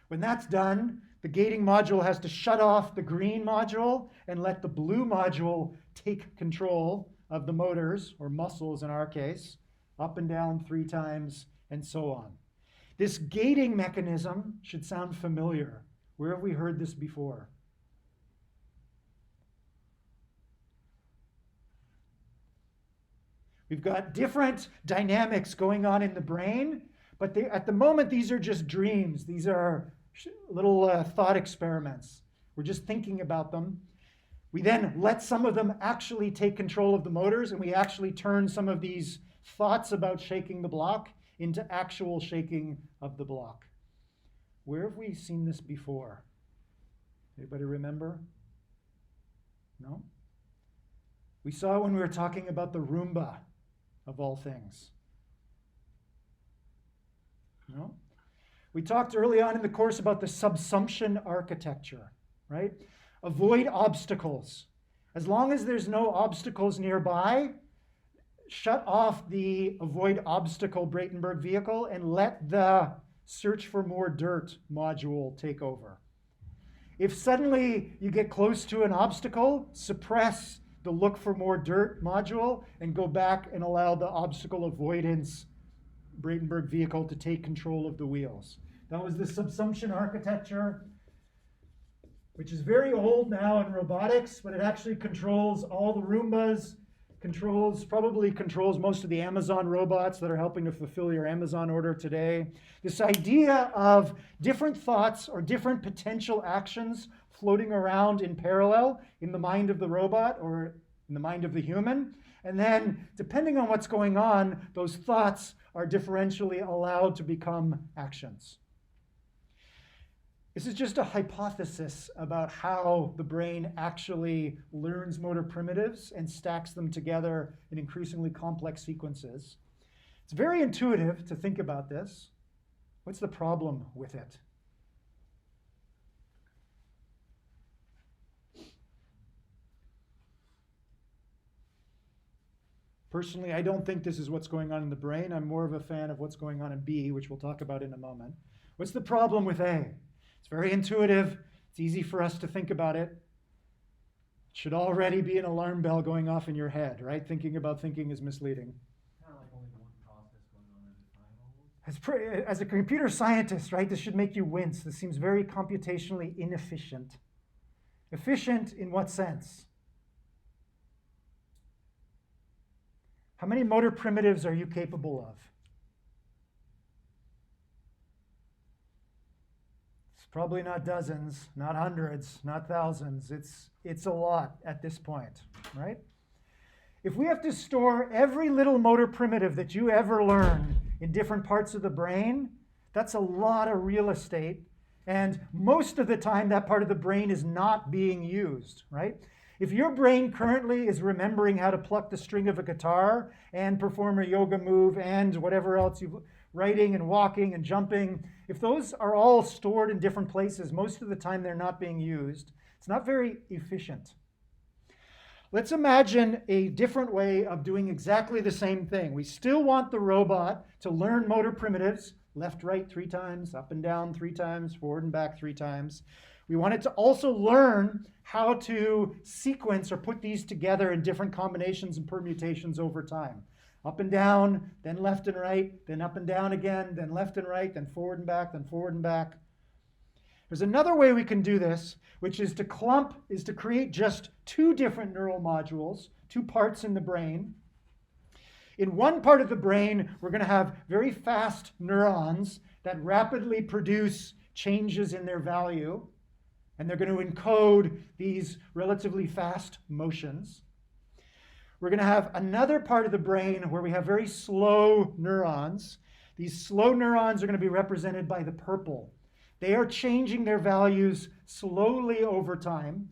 When that's done, the gating module has to shut off the green module and let the blue module take control of the motors, or muscles in our case, up and down 3 times, and so on. This gating mechanism should sound familiar. Where have we heard this before? We've got different dynamics going on in the brain, but at the moment, these are just dreams. These are little thought experiments. We're just thinking about them. We then let some of them actually take control of the motors, and we actually turn some of these thoughts about shaking the block into actual shaking of the block. Where have we seen this before? Anybody remember? No? We saw it when we were talking about the Roomba, of all things. No? We talked early on in the course about the subsumption architecture, right? Avoid obstacles. As long as there's no obstacles nearby, shut off the avoid obstacle Bratenberg vehicle and let the search for more dirt module take over. If suddenly you get close to an obstacle, suppress the look for more dirt module and go back and allow the obstacle avoidance Bratenberg vehicle to take control of the wheels. That was the subsumption architecture, which is very old now in robotics, but it actually controls all the Roombas, probably controls most of the Amazon robots that are helping to fulfill your Amazon order today. This idea of different thoughts or different potential actions floating around in parallel in the mind of the robot or in the mind of the human. And then, depending on what's going on, those thoughts are differentially allowed to become actions. This is just a hypothesis about how the brain actually learns motor primitives and stacks them together in increasingly complex sequences. It's very intuitive to think about this. What's the problem with it? Personally, I don't think this is what's going on in the brain. I'm more of a fan of what's going on in B, which we'll talk about in a moment. What's the problem with A? It's very intuitive. It's easy for us to think about it. It should already be an alarm bell going off in your head, right? Thinking about thinking is misleading. Kind of like only one process going on at a time almost. As a computer scientist, right, this should make you wince. This seems very computationally inefficient. Efficient in what sense? How many motor primitives are you capable of? It's probably not dozens, not hundreds, not thousands. It's a lot at this point, right? If we have to store every little motor primitive that you ever learn in different parts of the brain, that's a lot of real estate. And most of the time, that part of the brain is not being used, right? If your brain currently is remembering how to pluck the string of a guitar and perform a yoga move and whatever else you've writing and walking and jumping, if those are all stored in different places, most of the time they're not being used. It's not very efficient. Let's imagine a different way of doing exactly the same thing. We still want the robot to learn motor primitives, left, right 3 times, up and down 3 times, forward and back 3 times. We want it to also learn how to sequence or put these together in different combinations and permutations over time. Up and down, then left and right, then up and down again, then left and right, then forward and back, then forward and back. There's another way we can do this, which is to create just 2 different neural modules, 2 parts in the brain. In one part of the brain, we're going to have very fast neurons that rapidly produce changes in their value, and they're going to encode these relatively fast motions. We're going to have another part of the brain where we have very slow neurons. These slow neurons are going to be represented by the purple. They are changing their values slowly over time.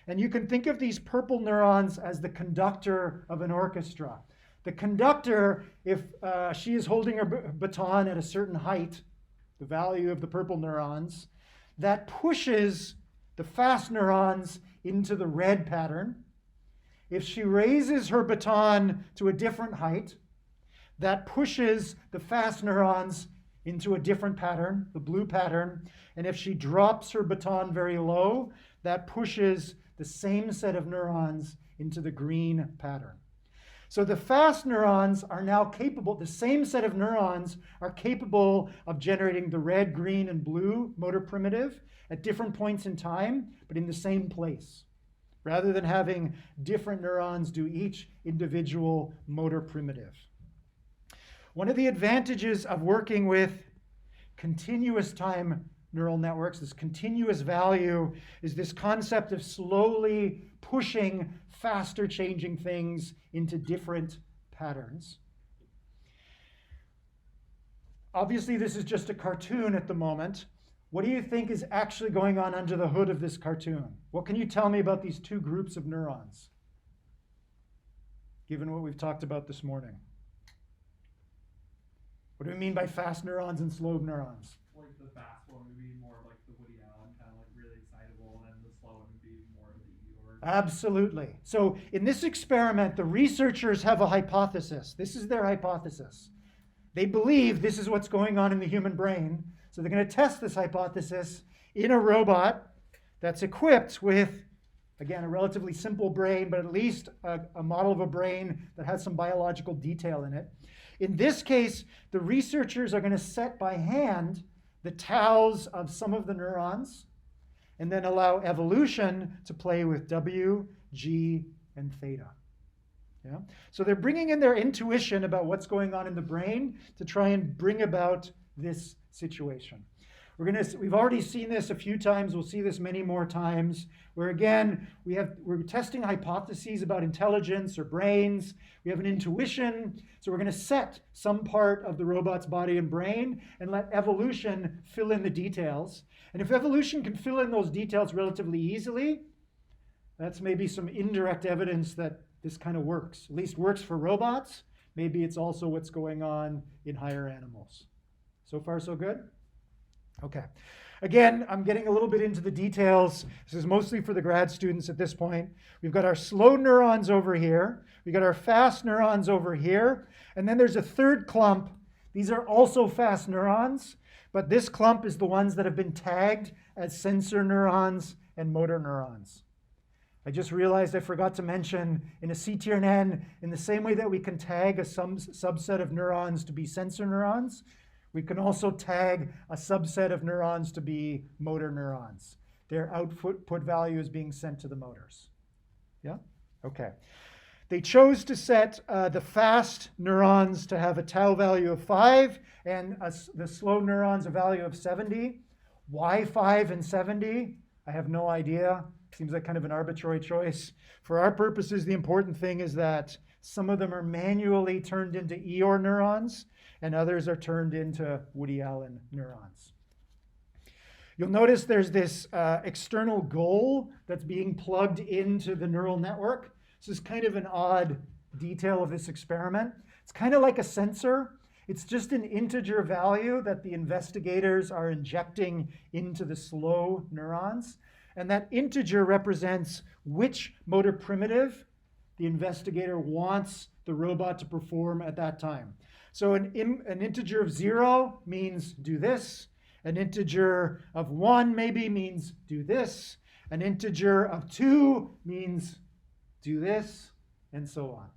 And you can think of these purple neurons as the conductor of an orchestra. The conductor, if she is holding her baton at a certain height, the value of the purple neurons, that pushes the fast neurons into the red pattern. If she raises her baton to a different height, that pushes the fast neurons into a different pattern, the blue pattern. And if she drops her baton very low, that pushes the same set of neurons into the green pattern. So the fast neurons are now capable, the same set of neurons are capable of generating the red, green, and blue motor primitive at different points in time, but in the same place, rather than having different neurons do each individual motor primitive. One of the advantages of working with continuous time neural networks, this continuous value, is this concept of slowly pushing faster changing things into different patterns. Obviously, this is just a cartoon at the moment. What do you think is actually going on under the hood of this cartoon? What can you tell me about these 2 groups of neurons, given what we've talked about this morning? What do we mean by fast neurons and slow neurons? Like the fast one would be more like the Woody Allen, kind of like really excitable, and then the slow one would be more of the Eeyore. Absolutely. So in this experiment, the researchers have a hypothesis. This is their hypothesis. They believe this is what's going on in the human brain. So they're going to test this hypothesis in a robot that's equipped with, again, a relatively simple brain, but at least a model of a brain that has some biological detail in it. In this case, the researchers are going to set by hand the taus of some of the neurons and then allow evolution to play with W, G, and theta. Yeah? So they're bringing in their intuition about what's going on in the brain to try and bring about this situation. We've already seen this a few times. We'll see this many more times, where again, we're testing hypotheses about intelligence or brains. We have an intuition. So we're going to set some part of the robot's body and brain and let evolution fill in the details. And if evolution can fill in those details relatively easily, that's maybe some indirect evidence that this kind of works. At least works for robots. Maybe it's also what's going on in higher animals. So far, so good? Okay. Again, I'm getting a little bit into the details. This is mostly for the grad students at this point. We've got our slow neurons over here. We've got our fast neurons over here. And then there's a third clump. These are also fast neurons, but this clump is the ones that have been tagged as sensor neurons and motor neurons. I just realized I forgot to mention in a CTNN, in the same way that we can tag a subset of neurons to be sensor neurons, we can also tag a subset of neurons to be motor neurons. Their output value is being sent to the motors. Yeah? Okay. They chose to set the fast neurons to have a tau value of 5 and the slow neurons a value of 70. Why 5 and 70? I have no idea. Seems like kind of an arbitrary choice. For our purposes, the important thing is that some of them are manually turned into Eeyore neurons, and others are turned into Woody Allen neurons. You'll notice there's this external goal that's being plugged into the neural network. This is kind of an odd detail of this experiment. It's kind of like a sensor. It's just an integer value that the investigators are injecting into the slow neurons. And that integer represents which motor primitive the investigator wants the robot to perform at that time. So an integer of 0 means do this. An integer of 1 maybe means do this. An integer of 2 means do this, and so on.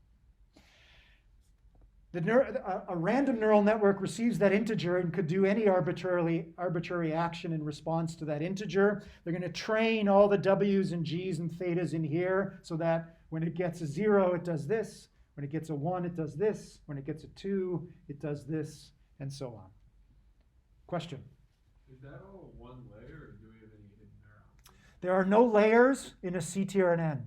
A random neural network receives that integer and could do any arbitrary action in response to that integer. They're going to train all the W's and G's and thetas in here so that when it gets a 0, it does this. When it gets a 1, it does this. When it gets a 2, it does this, and so on. Question? Is that all one layer, or do we have any hidden neurons? There are no layers in a CTRNN.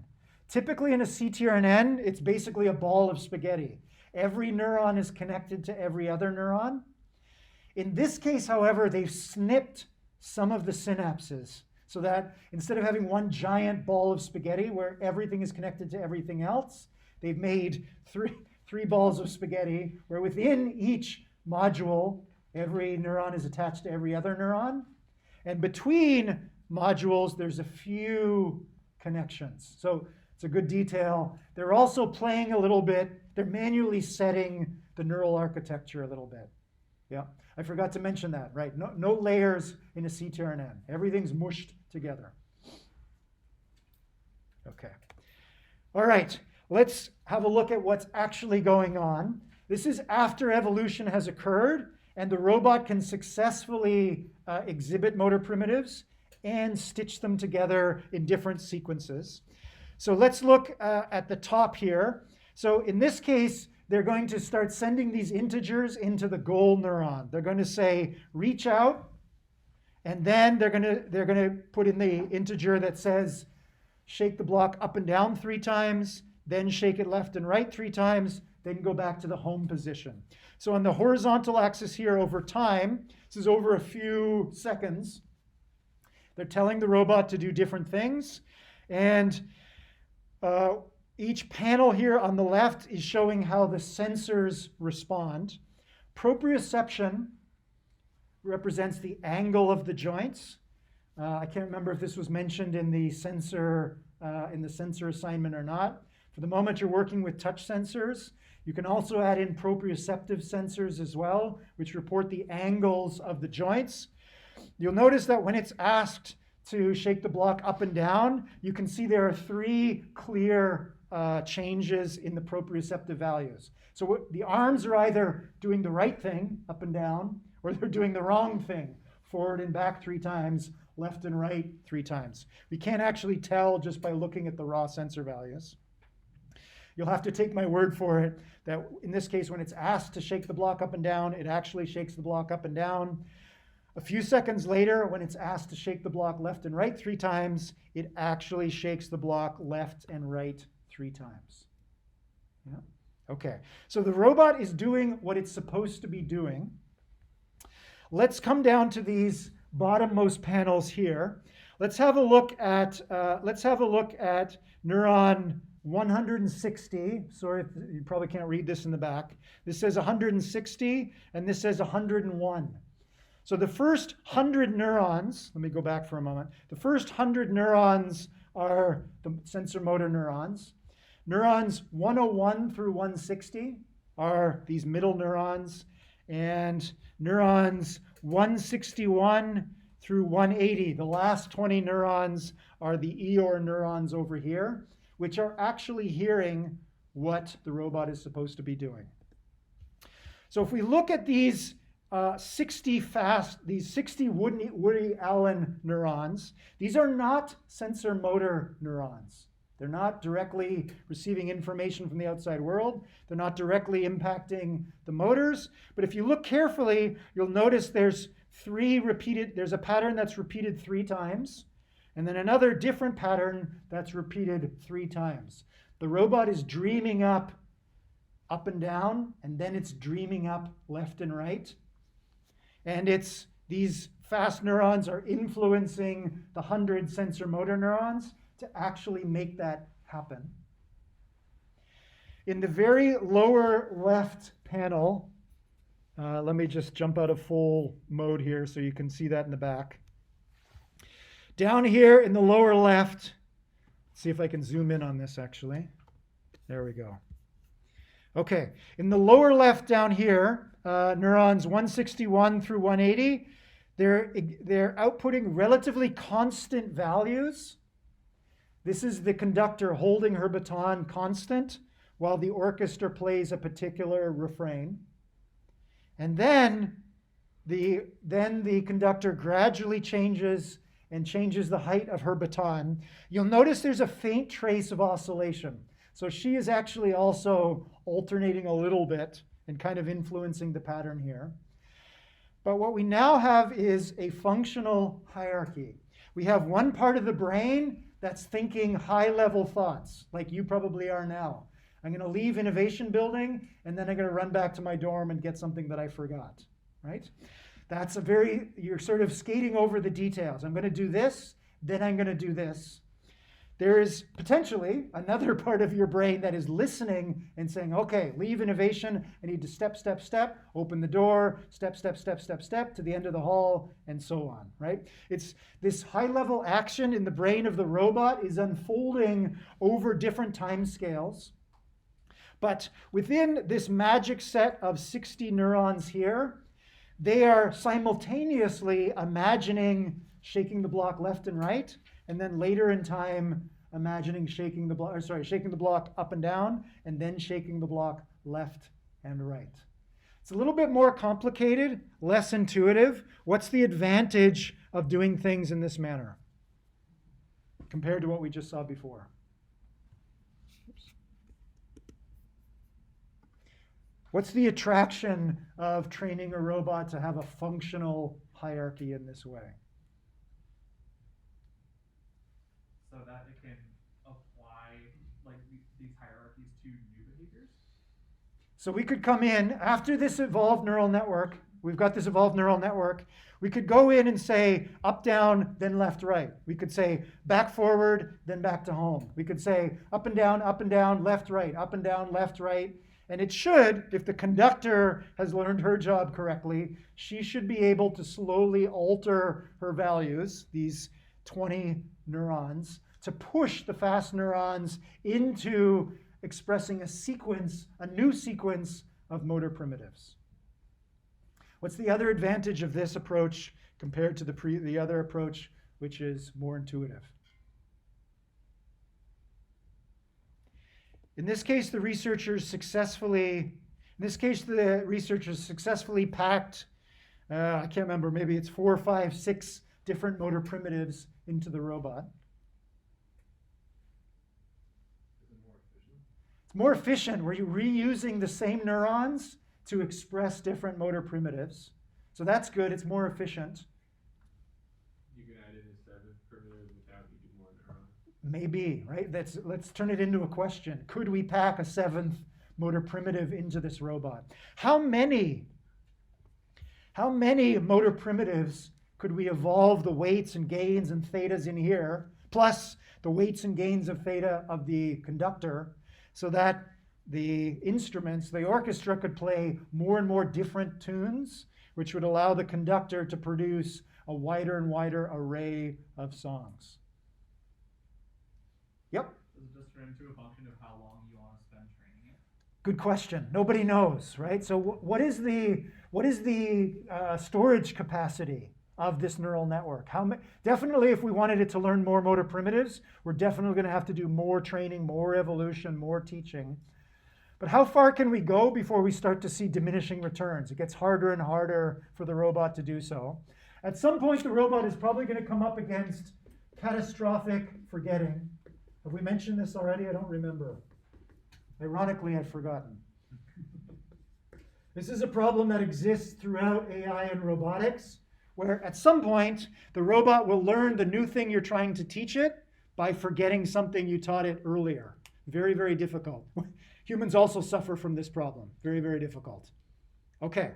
Typically in a CTRNN, it's basically a ball of spaghetti. Every neuron is connected to every other neuron. In this case, however, they've snipped some of the synapses so that instead of having one giant ball of spaghetti where everything is connected to everything else, they've made three balls of spaghetti where within each module, every neuron is attached to every other neuron. And between modules, there's a few connections. So it's a good detail. They're also playing a little bit. They're manually setting the neural architecture a little bit. Yeah, I forgot to mention that, right? No layers in a CTRNN. Everything's mushed together. Okay. All right, let's have a look at what's actually going on. This is after evolution has occurred, and the robot can successfully exhibit motor primitives and stitch them together in different sequences. So let's look at the top here. So in this case, they're going to start sending these integers into the goal neuron. They're going to say, reach out, and then they're going to put in the integer that says, shake the block up and down 3 times, then shake it left and right 3 times, then go back to the home position. So on the horizontal axis here over time, this is over a few seconds, they're telling the robot to do different things. And each panel here on the left is showing how the sensors respond. Proprioception represents the angle of the joints. I can't remember if this was mentioned in the sensor assignment or not. For the moment, you're working with touch sensors. You can also add in proprioceptive sensors as well, which report the angles of the joints. You'll notice that when it's asked to shake the block up and down, you can see there are 3 clear changes in the proprioceptive values. So the arms are either doing the right thing, up and down, or they're doing the wrong thing, forward and back 3 times, left and right 3 times. We can't actually tell just by looking at the raw sensor values. You'll have to take my word for it that in this case, when it's asked to shake the block up and down, it actually shakes the block up and down. A few seconds later, when it's asked to shake the block left and right 3 times, it actually shakes the block left and right 3 times. Yeah? Okay, so the robot is doing what it's supposed to be doing. Let's come down to these bottommost panels here. Let's have a look at neuron 160. Sorry, you probably can't read this in the back. This says 160, and this says 101. So the first 100 neurons, let me go back for a moment. The first 100 neurons are the sensor motor neurons. Neurons 101 through 160 are these middle neurons, and neurons 161 through 180, the last 20 neurons, are the Eeyore neurons over here, which are actually hearing what the robot is supposed to be doing. So if we look at these 60 Woody Allen neurons, these are not sensor motor neurons. They're not directly receiving information from the outside world. They're not directly impacting the motors. But if you look carefully, you'll notice there's a pattern that's repeated 3 times, and then another different pattern that's repeated 3 times. The robot is dreaming up and down, and then it's dreaming up left and right. And it's these fast neurons are influencing the 100 sensor motor neurons to actually make that happen. In the very lower left panel, let me just jump out of full mode here so you can see that in the back. Down here in the lower left, see if I can zoom in on this actually. There we go. Okay, in the lower left down here, neurons 161 through 180, they're outputting relatively constant values. This is the conductor holding her baton constant while the orchestra plays a particular refrain. And then the conductor gradually changes the height of her baton. You'll notice there's a faint trace of oscillation. So she is actually also alternating a little bit and kind of influencing the pattern here. But what we now have is a functional hierarchy. We have one part of the brain that's thinking high-level thoughts, like you probably are now. I'm going to leave innovation building, and then I'm going to run back to my dorm and get something that I forgot, right? That's you're sort of skating over the details. I'm going to do this, then I'm going to do this. There is potentially another part of your brain that is listening and saying, okay, leave innovation, I need to step, step, step, open the door, step, step, step, step, step, to the end of the hall, and so on, right? It's this high-level action in the brain of the robot is unfolding over different time scales. But within this magic set of 60 neurons here, they are simultaneously imagining shaking the block left and right, and then later in time, imagining shaking the block up and down, and then shaking the block left and right. It's a little bit more complicated, less intuitive. What's the advantage of doing things in this manner compared to what we just saw before? What's the attraction of training a robot to have a functional hierarchy in this way? So that it can apply like these hierarchies to new behaviors? So we could come in, after this evolved neural network, we've got this evolved neural network, we could go in and say up, down, then left, right. We could say back, forward, then back to home. We could say up and down, left, right, up and down, left, right. And it should, if the conductor has learned her job correctly, she should be able to slowly alter her values, these 20 neurons, to push the fast neurons into expressing a new sequence of motor primitives. What's the other advantage of this approach compared to the other approach, which is more intuitive? In this case, the researchers successfully packed, I can't remember, maybe it's 4, 5, 6 different motor primitives into the robot. Is it more efficient? It's more efficient where you're reusing the same neurons to express different motor primitives. So that's good, it's more efficient. You can add in a 7th primitive without needing more neurons. Maybe, right? Let's turn it into a question. Could we pack a 7th motor primitive into this robot? How many motor primitives could we evolve the weights and gains and thetas in here, plus the weights and gains of theta of the conductor, so that the instruments, the orchestra, could play more and more different tunes, which would allow the conductor to produce a wider and wider array of songs? Yep. Does it just turn into a function of how long you want to spend training it? Good question. Nobody knows, right? So what is the storage capacity of this neural network? Definitely, if we wanted it to learn more motor primitives, we're definitely going to have to do more training, more evolution, more teaching. But how far can we go before we start to see diminishing returns? It gets harder and harder for the robot to do so. At some point, the robot is probably going to come up against catastrophic forgetting. Have we mentioned this already? I don't remember. Ironically, I've forgotten. This is a problem that exists throughout AI and robotics, where at some point, the robot will learn the new thing you're trying to teach it by forgetting something you taught it earlier. Very, very difficult. Humans also suffer from this problem. Very, very difficult. Okay.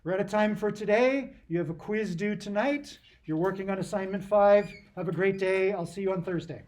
We're out of time for today. You have a quiz due tonight. You're working on assignment 5. Have a great day. I'll see you on Thursday.